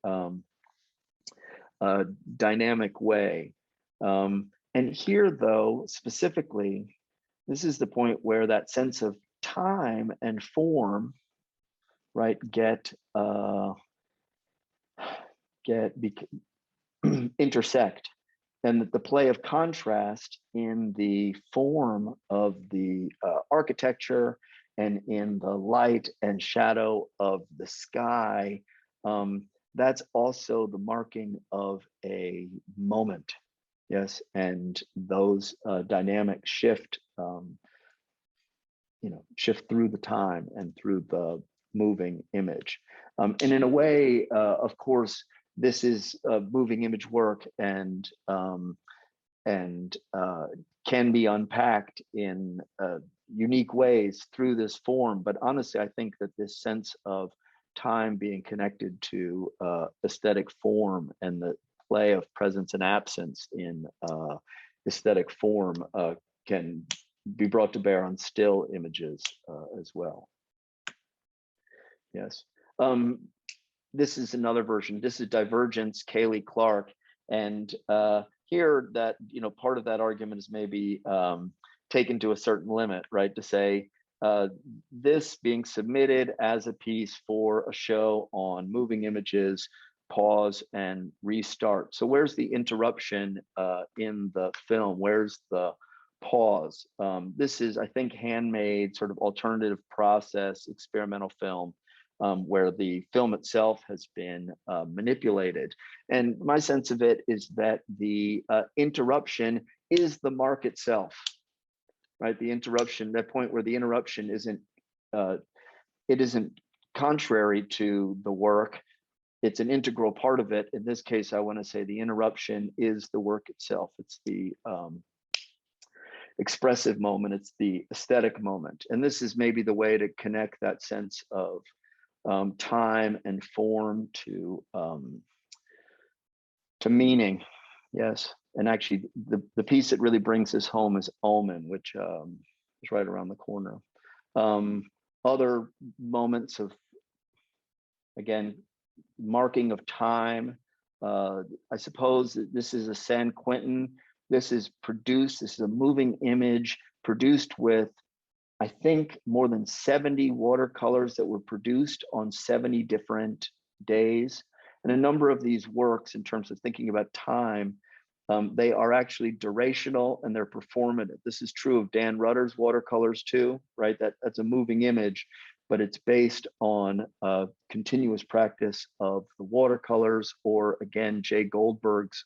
dynamic way. And here, though, specifically, this is the point where that sense of time and form, right, intersect, and that the play of contrast in the form of the architecture and in the light and shadow of the sky, that's also the marking of a moment. Yes, and those dynamics shift, shift through the time and through the moving image. And in a way, of course, this is moving image work and can be unpacked in unique ways through this form. But honestly, I think that this sense of time being connected to aesthetic form and the play of presence and absence in aesthetic form can be brought to bear on still images as well. Yes. This is another version. This is Divergence, Kaylee Clark. And here that, part of that argument is maybe taken to a certain limit, right? To say this being submitted as a piece for a show on moving images, pause and restart. So where's the interruption in the film? Where's the pause? This is, I think, handmade sort of alternative process experimental film where the film itself has been manipulated. And my sense of it is that the interruption is the mark itself, right? The interruption, that point where the interruption isn't, it isn't contrary to the work. It's an integral part of it. In this case, I want to say the interruption is the work itself. It's the expressive moment. It's the aesthetic moment. And this is maybe the way to connect that sense of time and form to meaning. Yes. And actually, the piece that really brings this home is Omen, which is right around the corner. Other moments of, again, marking of time. I suppose that this is a San Quentin. This is produced, this is a moving image produced with, I think, more than 70 watercolors that were produced on 70 different days. And a number of these works, in terms of thinking about time, they are actually durational and they're performative. This is true of Dan Rutter's watercolors too, right? That's a moving image, but it's based on a continuous practice of the watercolors, or again, Jay Goldberg's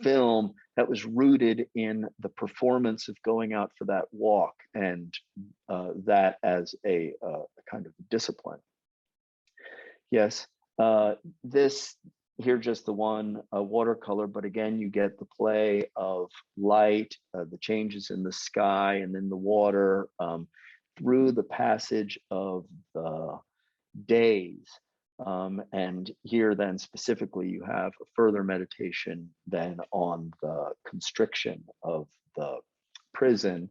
film that was rooted in the performance of going out for that walk, and that as a kind of discipline. Yes, this here just the one watercolor, but again, you get the play of light, the changes in the sky and in the water, through the passage of the days. And here then specifically, you have a further meditation then on the constriction of the prison,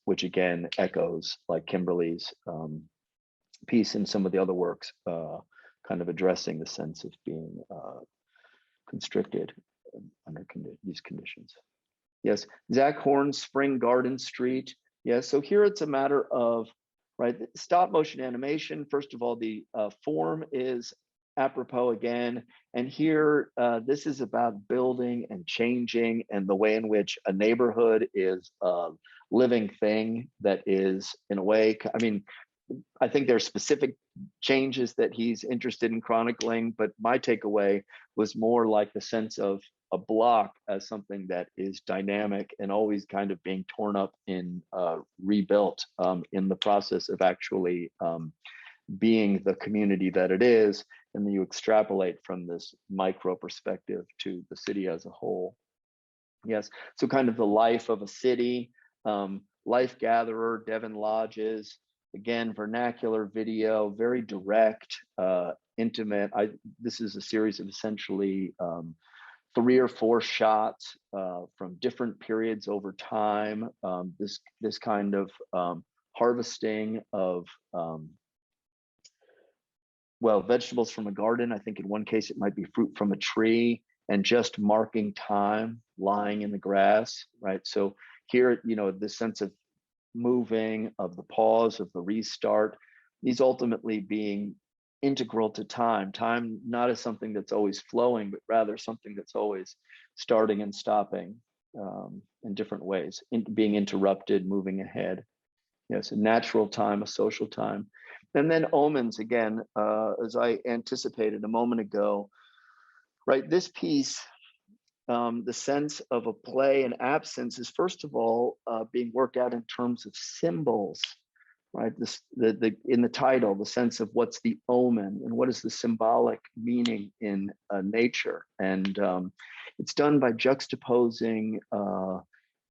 which again echoes like Kimberly's piece and some of the other works, kind of addressing the sense of being constricted under these conditions. Yes, Zach Horn's Spring Garden Street. Yes, so here it's a matter of, right, stop motion animation. First of all, the form is apropos again. And here, this is about building and changing and the way in which a neighborhood is a living thing that is, in a way, I mean, I think there's specific changes that he's interested in chronicling, but my takeaway was more like the sense of a block as something that is dynamic and always kind of being torn up and rebuilt in the process of actually being the community that it is. And then you extrapolate from this micro perspective to the city as a whole. Yes, so kind of the life of a city, life gatherer, Devon Lodges, again, vernacular video, very direct, intimate. This is a series of essentially 3 or 4 shots from different periods over time. This kind of harvesting of well, vegetables from a garden. I think in one case it might be fruit from a tree, and just marking time lying in the grass, right? So here, you know, this sense of moving, of the pause, of the restart, these ultimately being integral to time. Time not as something that's always flowing, but rather something that's always starting and stopping in different ways, being interrupted, moving ahead. Yes, a natural time, a social time. And then omens, again, as I anticipated a moment ago, right? This piece, the sense of a play and absence is first of all being worked out in terms of symbols, right? In the title, the sense of what's the omen and what is the symbolic meaning in nature. And it's done by juxtaposing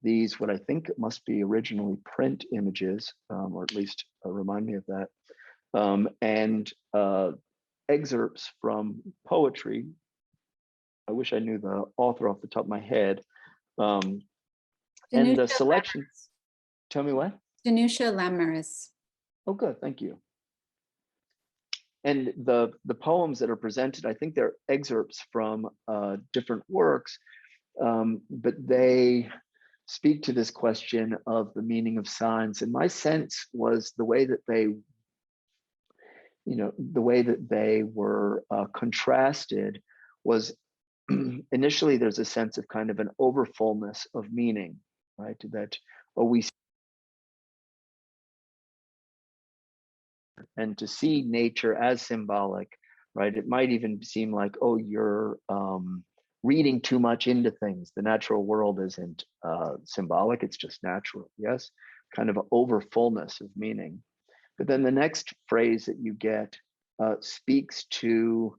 these, what I think must be originally print images, or at least remind me of that, and excerpts from poetry. I wish I knew the author off the top of my head. And the selection, tell me what? Danusha Lamaris. Oh, good, thank you. And the poems that are presented, I think they're excerpts from different works, but they speak to this question of the meaning of signs. And my sense was the way that they, you know, the way that they were contrasted was initially there's a sense of kind of an overfullness of meaning, right? That, oh, we, and to see nature as symbolic, right? It might even seem like, oh, you're reading too much into things. The natural world isn't symbolic, it's just natural. Yes, kind of an overfullness of meaning. But then the next phrase that you get speaks to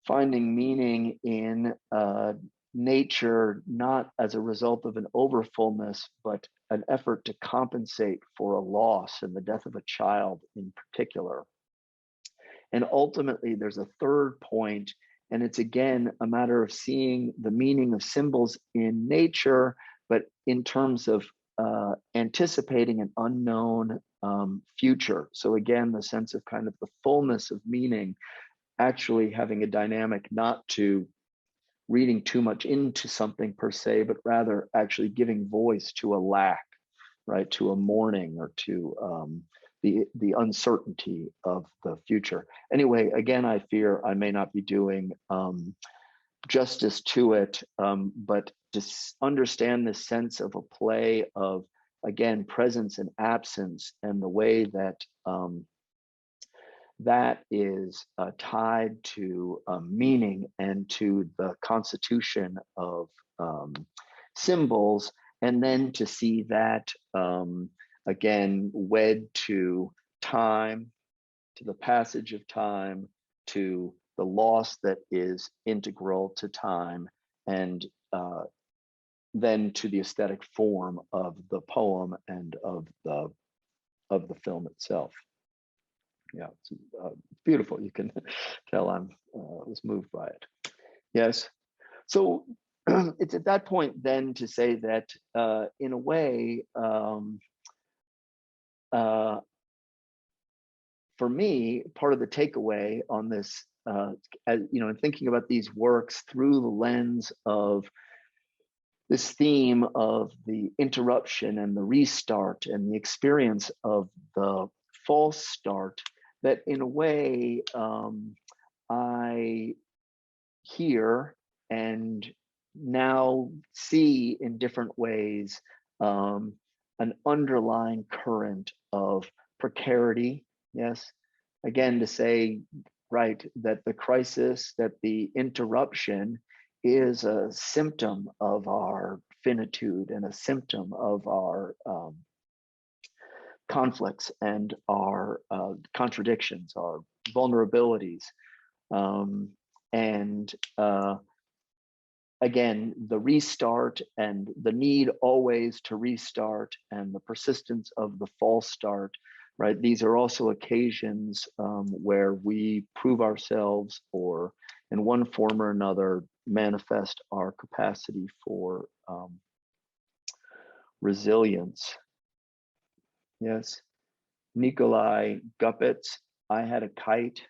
finding meaning in nature, not as a result of an overfullness, but an effort to compensate for a loss and the death of a child in particular. And ultimately, there's a third point, and it's again a matter of seeing the meaning of symbols in nature, but in terms of anticipating an unknown future. So again, the sense of kind of the fullness of meaning, actually having a dynamic not to reading too much into something per se, but rather actually giving voice to a lack, right? To a mourning or to the uncertainty of the future. Anyway, again, I fear I may not be doing justice to it, but to understand the sense of a play of, again, presence and absence, and the way that that is tied to meaning and to the constitution of symbols, and then to see that again wed to time, to the passage of time, to the loss that is integral to time, and then to the aesthetic form of the poem and of the film itself. Yeah, it's beautiful. You can tell I was moved by it. Yes. So it's at that point then to say that in a way, for me, part of the takeaway on this, in thinking about these works through the lens of this theme of the interruption and the restart and the experience of the false start, that in a way I hear and now see in different ways an underlying current of precarity. Yes, again, to say, right, that the crisis, that the interruption is a symptom of our finitude and a symptom of our conflicts and our contradictions, our vulnerabilities. And again, the restart and the need always to restart and the persistence of the false start, right? These are also occasions where we prove ourselves, or in one form or another, manifest our capacity for resilience. Yes. Nikolai Gupitz, I Had a Kite,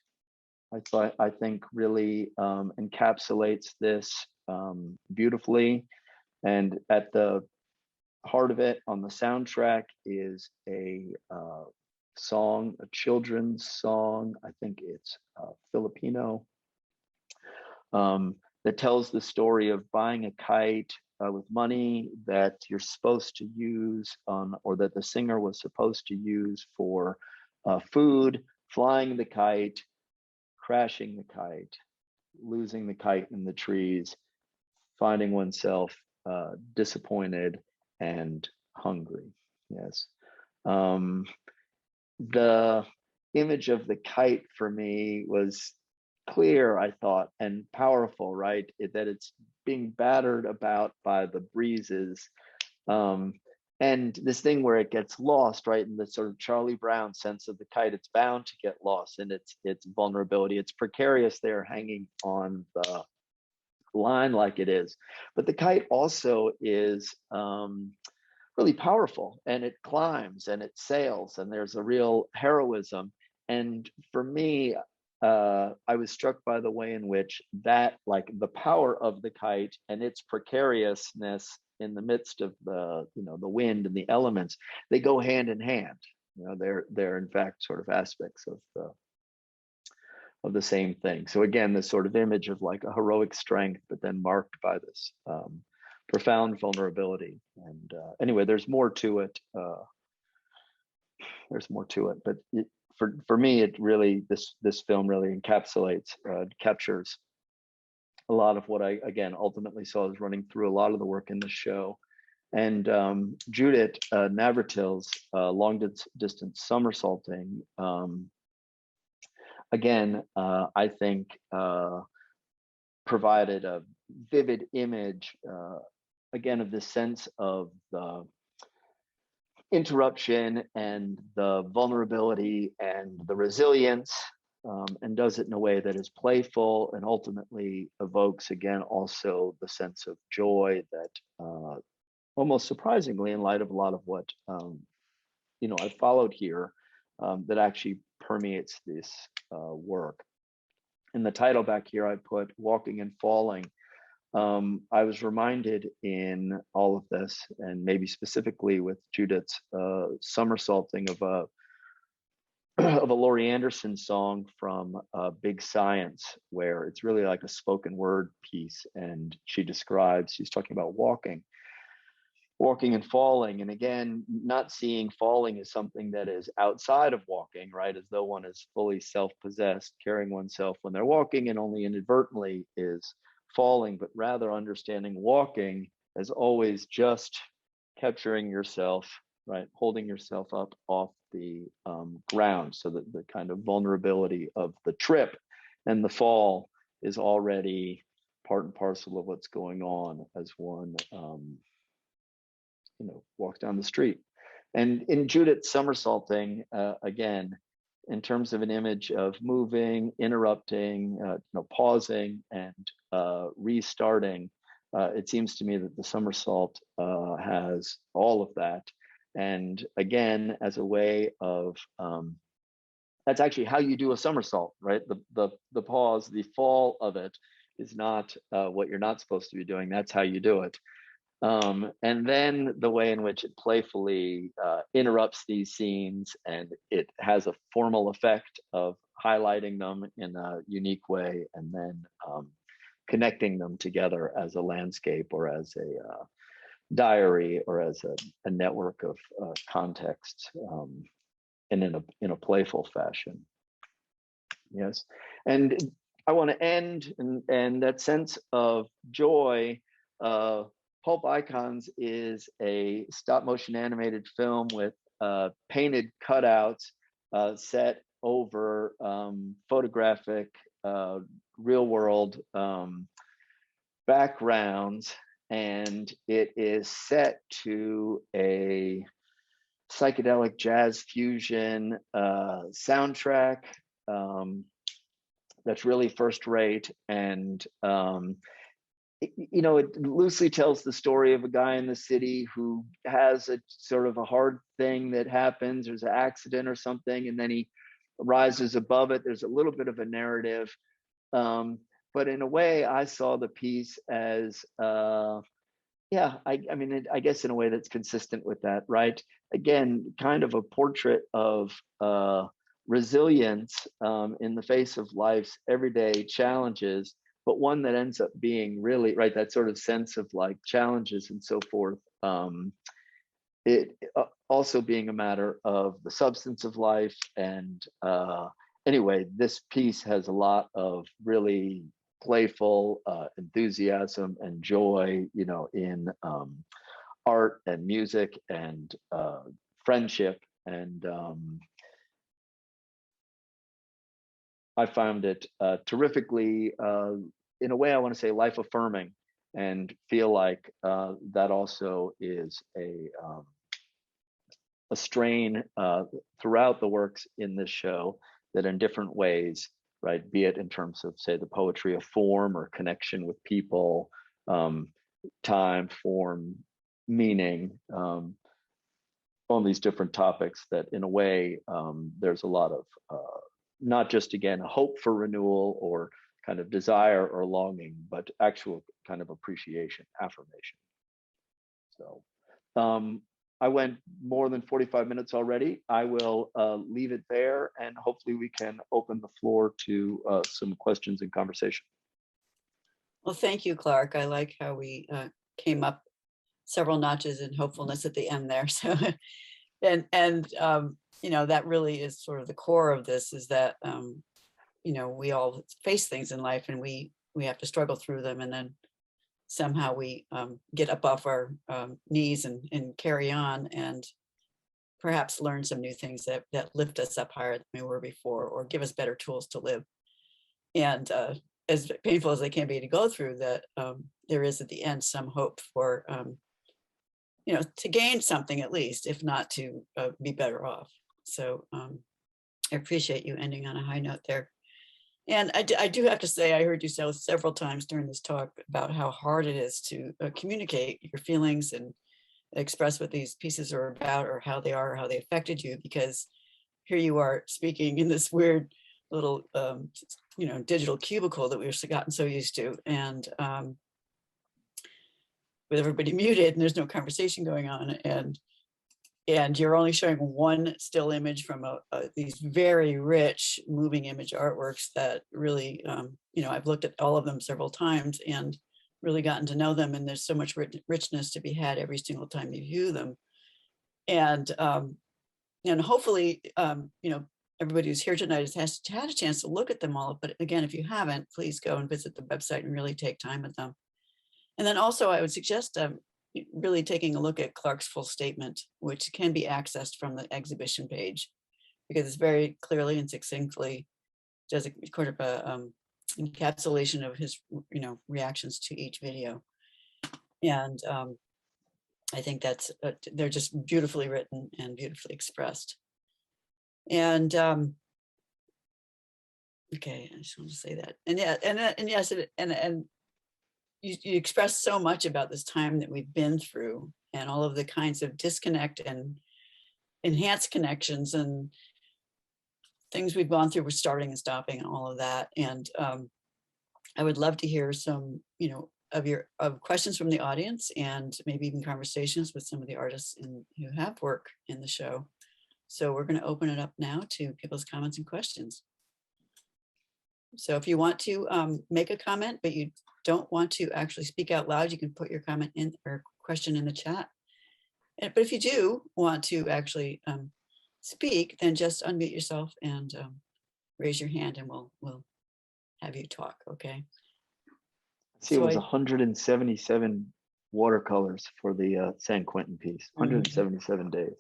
I think really encapsulates this beautifully. And at the heart of it on the soundtrack is a song, a children's song. I think it's Filipino, that tells the story of buying a kite with money that you're supposed to use or that the singer was supposed to use for food, flying the kite, crashing the kite, losing the kite in the trees, finding oneself disappointed and hungry. Yes. The image of the kite for me was clear, I thought, and powerful, right? That it's being battered about by the breezes. And this thing where it gets lost, right? In the sort of Charlie Brown sense of the kite, it's bound to get lost in its vulnerability. It's precarious there, hanging on the line like it is. But the kite also is really powerful, and it climbs and it sails, and there's a real heroism. And for me, I was struck by the way in which that, like the power of the kite and its precariousness in the midst of the wind and the elements, they go hand in hand. They're in fact sort of aspects of the same thing. So again, this sort of image of like a heroic strength, but then marked by this profound vulnerability. And anyway, there's more to it. But for me, it really, this film really encapsulates, captures a lot of what I, again, ultimately saw as running through a lot of the work in the show. And Judith Navratil's long distance somersaulting, again, I think provided a vivid image, again, of the sense of the interruption and the vulnerability and the resilience, and does it in a way that is playful and ultimately evokes, again, also the sense of joy that almost surprisingly, in light of a lot of what I've followed here, that actually permeates this work. In the title back here, I put Walking and Falling. I was reminded in all of this, and maybe specifically with Judith's somersaulting of a Laurie Anderson song from Big Science, where it's really like a spoken word piece, and she's talking about walking and falling, and again, not seeing falling as something that is outside of walking, right? As though one is fully self-possessed, carrying oneself when they're walking, and only inadvertently is falling, but rather understanding walking as always just capturing yourself, right? Holding yourself up off the ground, so that the kind of vulnerability of the trip And the fall is already part and parcel of what's going on as one, walks down the street. And in Judith somersaulting, again, in terms of an image of moving, interrupting, pausing, and restarting, it seems to me that the somersault has all of that. And again, as a way of, that's actually how you do a somersault, right? The pause, the fall of it is not what you're not supposed to be doing. That's how you do it. And then the way in which it playfully interrupts these scenes, and it has a formal effect of highlighting them in a unique way, and then connecting them together as a landscape or as a diary or as a network of context, and in a playful fashion. Yes, and I want to end and that sense of joy. Pulp Icons is a stop motion animated film with painted cutouts set over photographic real world backgrounds, and it is set to a psychedelic jazz fusion soundtrack that's really first rate. And it loosely tells the story of a guy in the city who has a sort of a hard thing that happens. There's an accident or something, and then he rises above it. There's a little bit of a narrative. But in a way, I saw the piece as, I guess in a way that's consistent with that, right? Again, kind of a portrait of resilience in the face of life's everyday challenges, but one that ends up being really, right, that sort of sense of like challenges and so forth. It also being a matter of the substance of life. And anyway, this piece has a lot of really playful enthusiasm and joy, in art and music and friendship. And I found it terrifically, in a way, I want to say life affirming, and feel like that also is a strain throughout the works in this show, that in different ways, right, be it in terms of, say, the poetry of form or connection with people, time, form, meaning, on these different topics, that in a way there's a lot of not just, again, a hope for renewal or kind of desire or longing, but actual kind of appreciation, affirmation. So I went more than 45 minutes already. I will leave it there, and hopefully we can open the floor to some questions and conversation. Well, thank you, Clark. I like how we came up several notches in hopefulness at the end there. So, and that really is sort of the core of this, is that we all face things in life, and we have to struggle through them, and then somehow we get up off our knees and carry on, and perhaps learn some new things that lift us up higher than we were before, or give us better tools to live. And as painful as they can be to go through, that there is at the end some hope for to gain something, at least, if not to be better off. So I appreciate you ending on a high note there. And I do have to say, I heard you say several times during this talk about how hard it is to communicate your feelings and express what these pieces are about, or how they are, or how they affected you, because here you are speaking in this weird little, digital cubicle that we've gotten so used to, and with everybody muted, and there's no conversation going on, and you're only showing one still image from these very rich moving image artworks that really, I've looked at all of them several times and really gotten to know them. And there's so much richness to be had every single time you view them. And hopefully, everybody who's here tonight has had a chance to look at them all. But again, if you haven't, please go and visit the website and really take time with them. And then also I would suggest really taking a look at Clark's full statement, which can be accessed from the exhibition page, because it's very clearly and succinctly does a sort of a encapsulation of his, reactions to each video. And I think that's, they're just beautifully written and beautifully expressed. And okay, I just want to say that. And yeah, and yes, and you express so much about this time that we've been through and all of the kinds of disconnect and enhanced connections and things we've gone through with starting and stopping and all of that. And I would love to hear some, of questions from the audience and maybe even conversations with some of the artists who have work in the show. So we're going to open it up now to people's comments and questions. So if you want to make a comment, but you don't want to actually speak out loud, you can put your comment in or question in the chat. But if you do want to actually speak, then just unmute yourself and raise your hand and we'll have you talk, okay? See, it was 177 watercolors for the San Quentin piece, 177 days.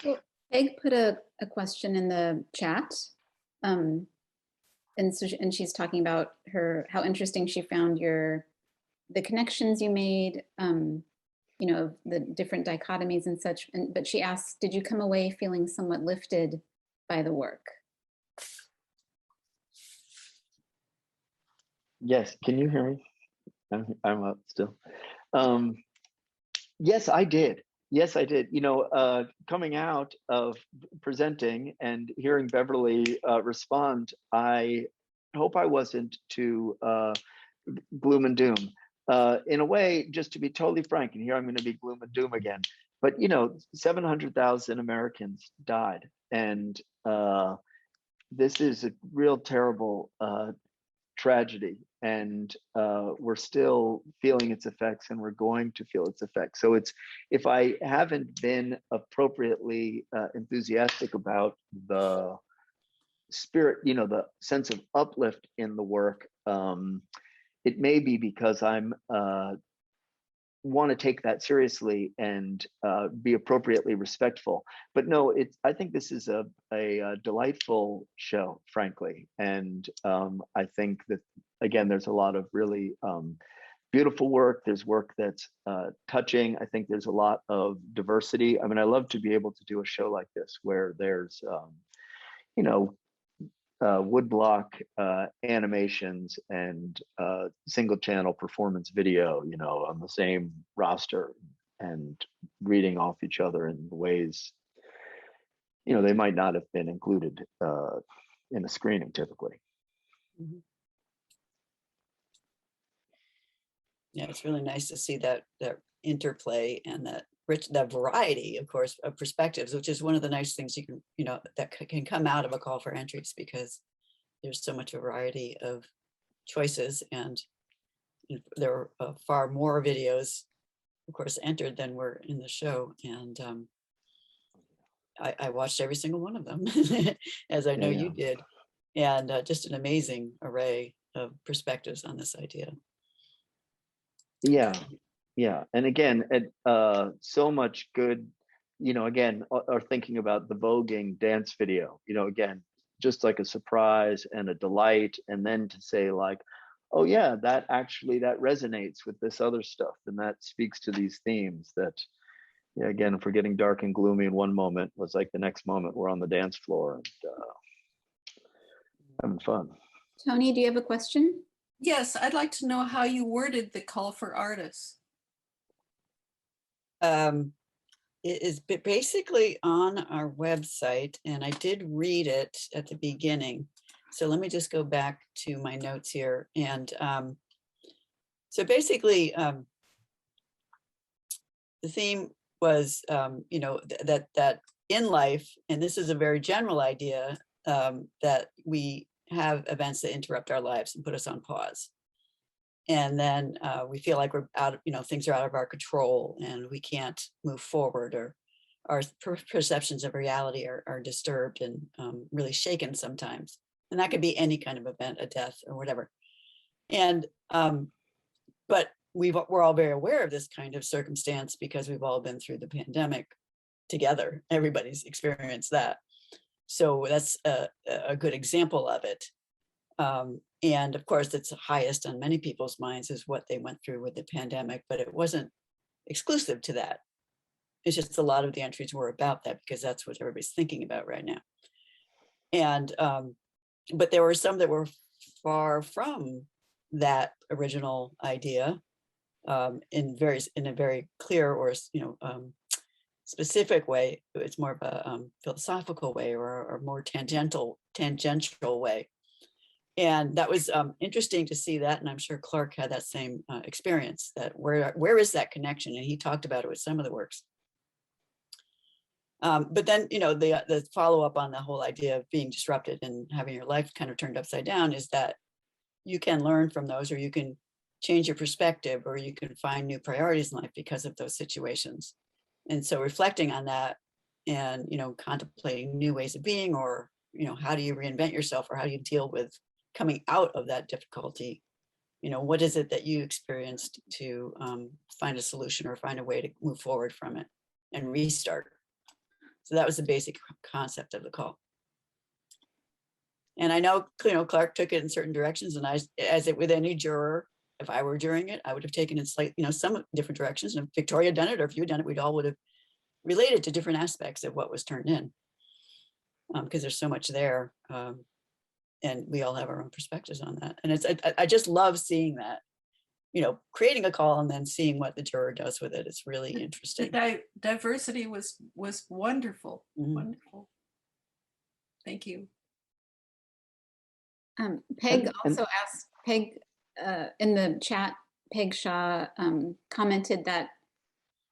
Well, Peg put a question in the chat. And she's talking about how interesting she found the connections you made, the different dichotomies and such. But she asked, did you come away feeling somewhat lifted by the work? Yes, can you hear me? I'm up still. Yes, I did. Yes, I did. Coming out of presenting and hearing Beverly respond, I hope I wasn't too gloom and doom. In a way, just to be totally frank, and here I'm going to be gloom and doom again, but 700,000 Americans died, and this is a real terrible tragedy, and we're still feeling its effects, and we're going to feel its effects. So if I haven't been appropriately enthusiastic about the spirit, the sense of uplift in the work, it may be because I'm want to take that seriously and be appropriately respectful. But no, I think this is a delightful show, frankly. And I think that, again, there's a lot of really beautiful work. There's work that's touching. I think there's a lot of diversity. I mean, I love to be able to do a show like this where there's, woodblock animations and single channel performance video, on the same roster and reading off each other in ways, they might not have been included in a screening typically. Mm-hmm. Yeah, it's really nice to see that interplay and that variety, of course, of perspectives, which is one of the nice things you can, that can come out of a call for entries, because there's so much variety of choices, and there are far more videos, of course, entered than were in the show. And I watched every single one of them, as I know you did, and just an amazing array of perspectives on this idea. Yeah, and again, so much good, again, are thinking about the voguing dance video, again, just like a surprise and a delight, and then to say like, oh yeah, that resonates with this other stuff, and that speaks to these themes that, again, if we're getting dark and gloomy in one moment, was like the next moment we're on the dance floor and having fun. Tony, do you have a question? Yes, I'd like to know how you worded the call for artists. It is basically on our website, and I did read it at the beginning. So let me just go back to my notes here. And so basically, the theme was, that in life, and this is a very general idea, that we have events that interrupt our lives and put us on pause. And then we feel like we're out of, things are out of our control and we can't move forward, or our perceptions of reality are disturbed and really shaken sometimes. And that could be any kind of event, a death or whatever. And, but we're all very aware of this kind of circumstance because we've all been through the pandemic together. Everybody's experienced that. So that's a good example of it. And of course, it's highest on many people's minds is what they went through with the pandemic, but it wasn't exclusive to that. It's just a lot of the entries were about that because that's what everybody's thinking about right now. And but there were some that were far from that original idea, in a very clear or specific way. It's more of a philosophical way or more tangential way. And that was interesting to see that. And I'm sure Clark had that same experience, that where is that connection? And he talked about it with some of the works. But then, the follow up on the whole idea of being disrupted and having your life kind of turned upside down is that you can learn from those, or you can change your perspective, or you can find new priorities in life because of those situations. And so reflecting on that and, contemplating new ways of being, or, how do you reinvent yourself, or how do you deal with coming out of that difficulty? What is it that you experienced to find a solution or find a way to move forward from it and restart? So that was the basic concept of the call. And I know, Clark took it in certain directions, and with any juror, if I were during it, I would have taken it slightly, some different directions. And if Victoria had done it, or if you had done it, we'd all would have related to different aspects of what was turned in, because there's so much there, and we all have our own perspectives on that. And I just love seeing that, creating a call and then seeing what the juror does with it. It's really interesting. The diversity was wonderful. Mhm. Wonderful. Thank you. Peg also asked, Peg in the chat, Peg Shaw commented that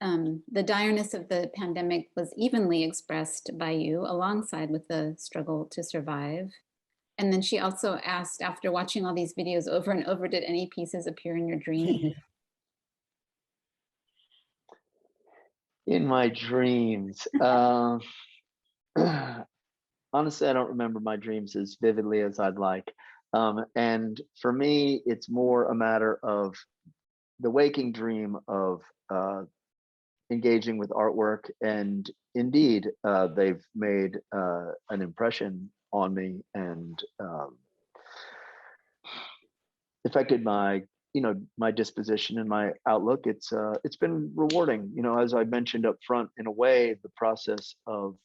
the direness of the pandemic was evenly expressed by you alongside with the struggle to survive. And then she also asked, after watching all these videos over and over, did any pieces appear in your dream? In my dreams, honestly, I don't remember my dreams as vividly as I'd like. And for me, it's more a matter of the waking dream of engaging with artwork. And indeed, they've made an impression on me and affected my my disposition and my outlook. It's been rewarding, as I mentioned up front. In a way, the process of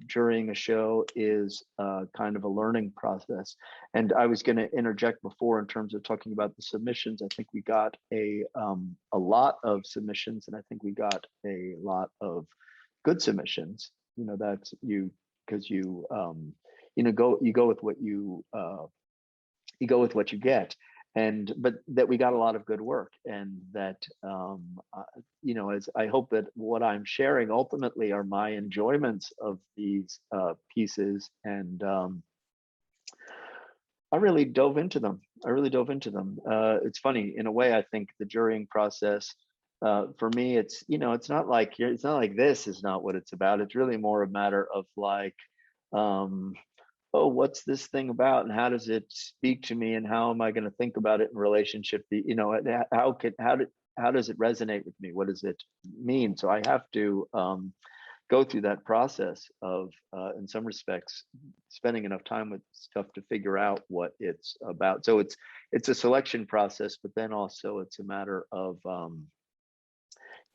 jurying a show is kind of a learning process. And I was going to interject before in terms of talking about the submissions. I think we got a lot of submissions, and I think we got a lot of good submissions. That's you, because you go with what you go with what you get. But that we got a lot of good work, and that as I hope that what I'm sharing ultimately are my enjoyments of these pieces, and I really dove into them. It's funny, in a way. I think the jurying process, for me, it's it's not like this is not what it's about. It's really more a matter of like, oh, what's this thing about, and how does it speak to me, and how am I going to think about it in relationship to, how does it resonate with me? What does it mean? So I have to go through that process of, in some respects, spending enough time with stuff to figure out what it's about. So it's a selection process, but then also it's a matter of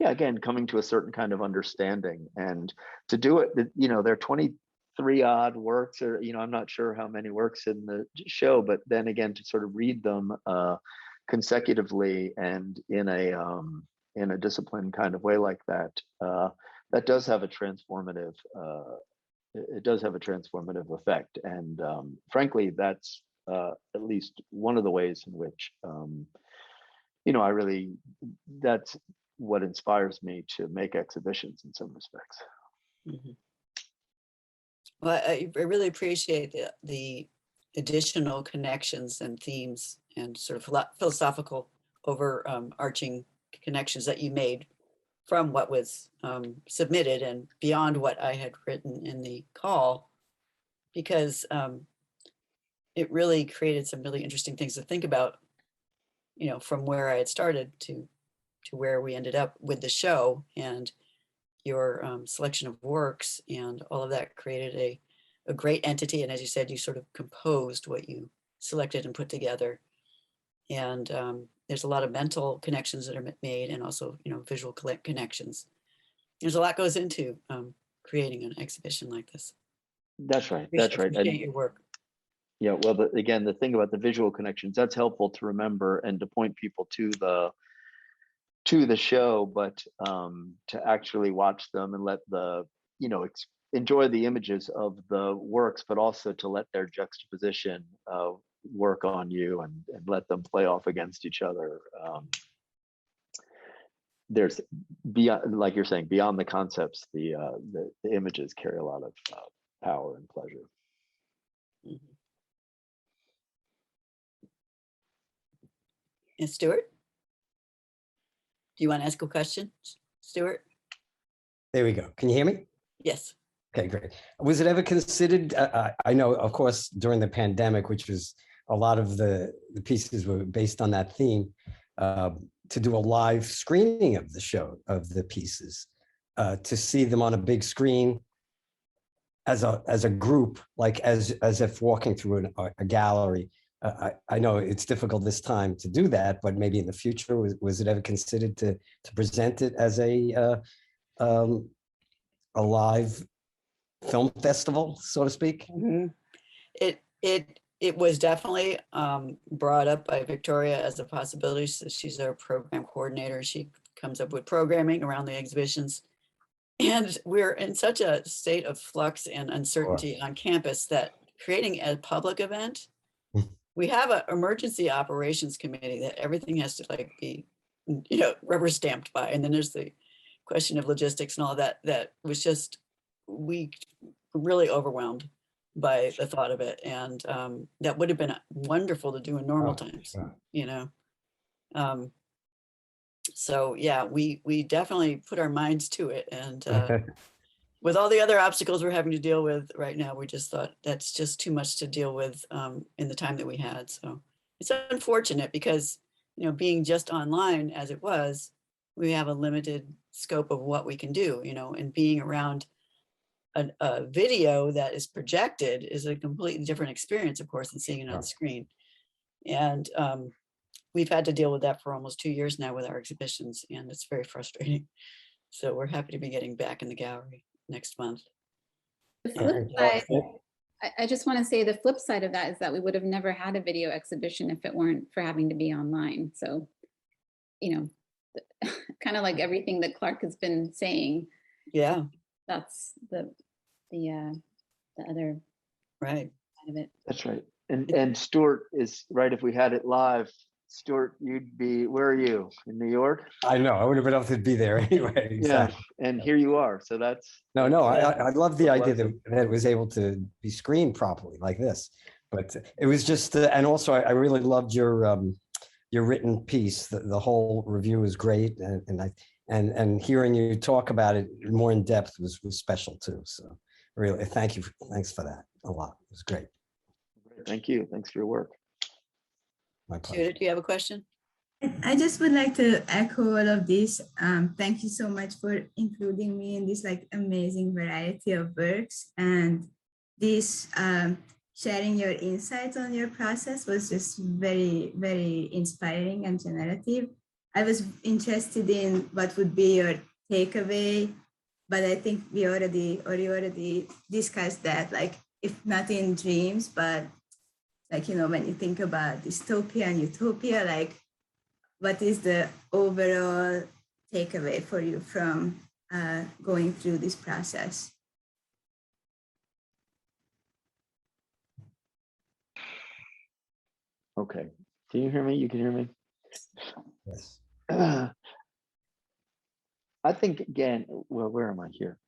again, coming to a certain kind of understanding. And to do it, there are 23 odd works, or I'm not sure how many works in the show, but then again, to sort of read them consecutively and in a disciplined kind of way like that, that does have a transformative effect. And frankly, that's at least one of the ways in which that's what inspires me to make exhibitions in some respects. Mm-hmm. Well, I really appreciate the additional connections and themes and sort of philosophical overarching connections that you made from what was submitted and beyond what I had written in the call, because it really created some really interesting things to think about, from where I had started to where we ended up with the show. And your selection of works and all of that created a great entity. And as you said, you sort of composed what you selected and put together. And there's a lot of mental connections that are made, and also, visual connections. There's a lot goes into creating an exhibition like this. That's right. That's right. Appreciate your work. Yeah, well, again, the thing about the visual connections, that's helpful to remember and to point people to the show, but to actually watch them and let enjoy the images of the works, but also to let their juxtaposition work on you and let them play off against each other. There's beyond, like you're saying, beyond the concepts, the images carry a lot of power and pleasure. Mm-hmm. And Stuart, do you want to ask a question, Stuart? There we go. Can you hear me? Yes. Okay, great. Was it ever considered, I know, of course, during the pandemic, which was a lot of the pieces were based on that theme, to do a live screening of the show, of the pieces, to see them on a big screen as a group, like as if walking through a gallery. I know it's difficult this time to do that, but maybe in the future, was it ever considered to present it as a live film festival, so to speak? Mm-hmm. It was definitely brought up by Victoria as a possibility. So she's our program coordinator. She comes up with programming around the exhibitions. And we're in such a state of flux and uncertainty on campus that creating a public event, we have an emergency operations committee that everything has to be, rubber stamped by. And then there's the question of logistics and all that. That was just, we were really overwhelmed by the thought of it. And that would have been wonderful to do in normal times, So yeah, we definitely put our minds to it. And with all the other obstacles we're having to deal with right now, we just thought that's just too much to deal with in the time that we had. So it's unfortunate because, being just online as it was, we have a limited scope of what we can do, and being around a video that is projected is a completely different experience, of course, than seeing it on the screen. And we've had to deal with that for almost 2 years now with our exhibitions, and it's very frustrating. So we're happy to be getting back in the gallery next month. The flip side, I just want to say the flip side of that is that we would have never had a video exhibition if it weren't for having to be online. So, kind of like everything that Clark has been saying. Yeah. That's the other right side of it. That's right. And Stuart is right. If we had it live, Stuart, you'd be, where are you? In New York? I know, I would have been able to be there anyway. Exactly. Yeah, and here you are. So that's I love the idea that it was able to be screened properly like this. But it was just, and also I really loved your written piece. The whole review was great, and hearing you talk about it more in depth was special too. So really, thanks for that a lot. It was great. Thank you. Thanks for your work. My pleasure. Judith, do you have a question? I just would like to echo all of this. Thank you so much for including me in this amazing variety of works, and this sharing your insights on your process was just very, very inspiring and generative. I was interested in what would be your takeaway, but I think you already discussed that, if not in dreams, but when you think about dystopia and utopia, what is the overall takeaway for you from going through this process? Okay. Can you hear me? You can hear me? Yes. I think, again, well, where am I here?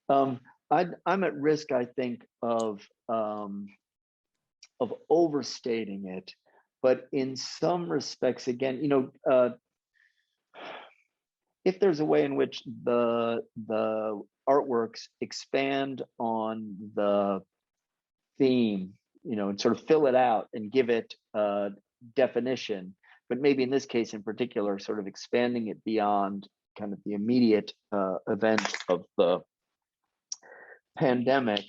I'm at risk, I think, of overstating it, but in some respects, again, if there's a way in which the artworks expand on the theme, and sort of fill it out and give it definition, but maybe in this case in particular, sort of expanding it beyond kind of the immediate event of the pandemic,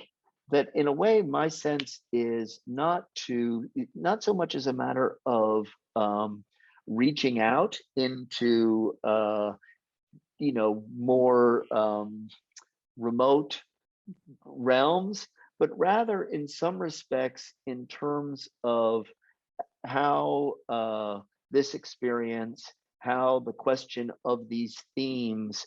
that in a way, my sense is not so much as a matter of reaching out into more remote realms, but rather in some respects in terms of how this experience, how the question of these themes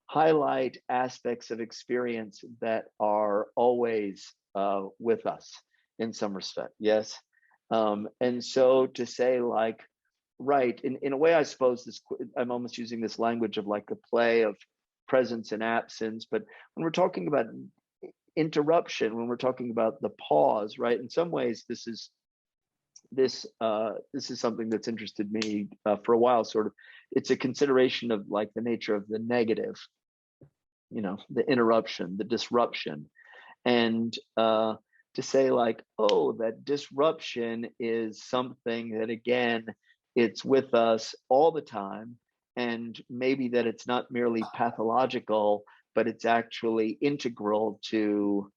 highlight aspects of experience that are always with us in some respect. Yes. And so to say like, right, in a way, I suppose I'm almost using this language of like the play of presence and absence, but when we're talking about interruption, when we're talking about the pause, right, in some ways, this is something that's interested me for a while. Sort of, it's a consideration of like the nature of the negative, the interruption, the disruption, and to say like, oh, that disruption is something that again, it's with us all the time, and maybe that it's not merely pathological, but it's actually integral to,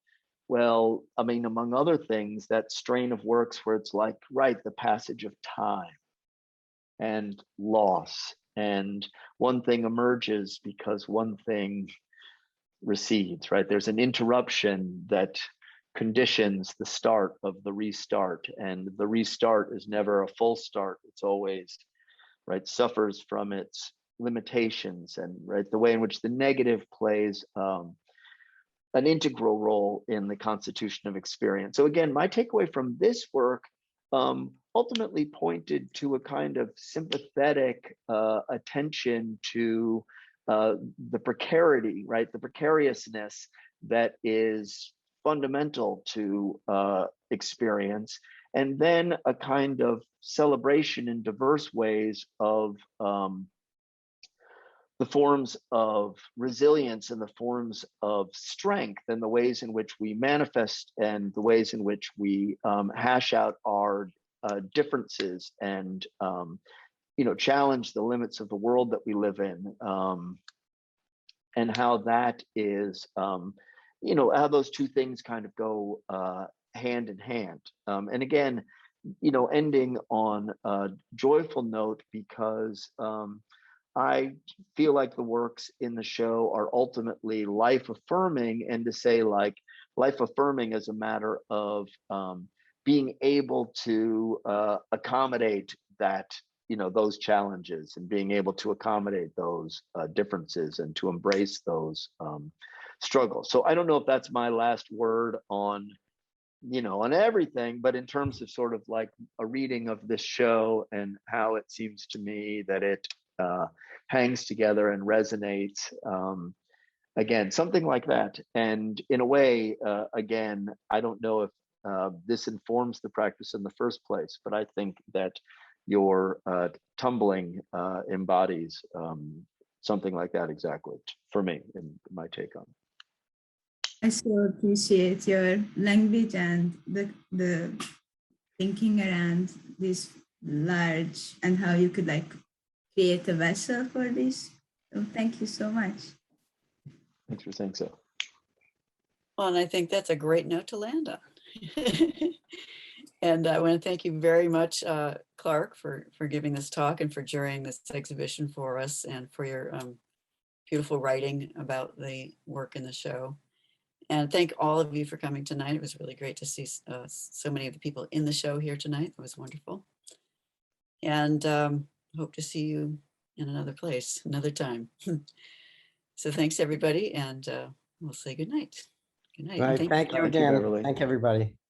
well, I mean, among other things, that strain of works where it's like, right, the passage of time and loss, and one thing emerges because one thing recedes, right? There's an interruption that conditions the start of the restart, and the restart is never a full start. It's always, right, suffers from its limitations, and right, the way in which the negative plays an integral role in the constitution of experience. So again, my takeaway from this work ultimately pointed to a kind of sympathetic attention to the precarity, right? The precariousness that is fundamental to experience, and then a kind of celebration in diverse ways of the forms of resilience and the forms of strength and the ways in which we manifest and the ways in which we hash out our differences and challenge the limits of the world that we live in, and how that is how those two things kind of go hand in hand. And again, ending on a joyful note, because I feel like the works in the show are ultimately life affirming, and to say like life affirming as a matter of being able to accommodate that, those challenges, and being able to accommodate those differences and to embrace those struggles. So I don't know if that's my last word on on everything, but in terms of sort of like a reading of this show and how it seems to me that it hangs together and resonates, again, something like that. And in a way, again, I don't know if this informs the practice in the first place, but I think that your tumbling embodies something like that exactly for me, in my take on it. I so appreciate your language and the thinking around this large and how you could like create a vessel for this. So thank you so much. Thanks for saying so. Well, and I think that's a great note to land on. And I want to thank you very much, Clark, for giving this talk and for jurying this exhibition for us, and for your beautiful writing about the work in the show. And thank all of you for coming tonight. It was really great to see so many of the people in the show here tonight. It was wonderful. And hope to see you in another place, another time. So thanks, everybody. And we'll say good night. Good night. All right, And thank you Thank you, again. Beverly. Thank everybody.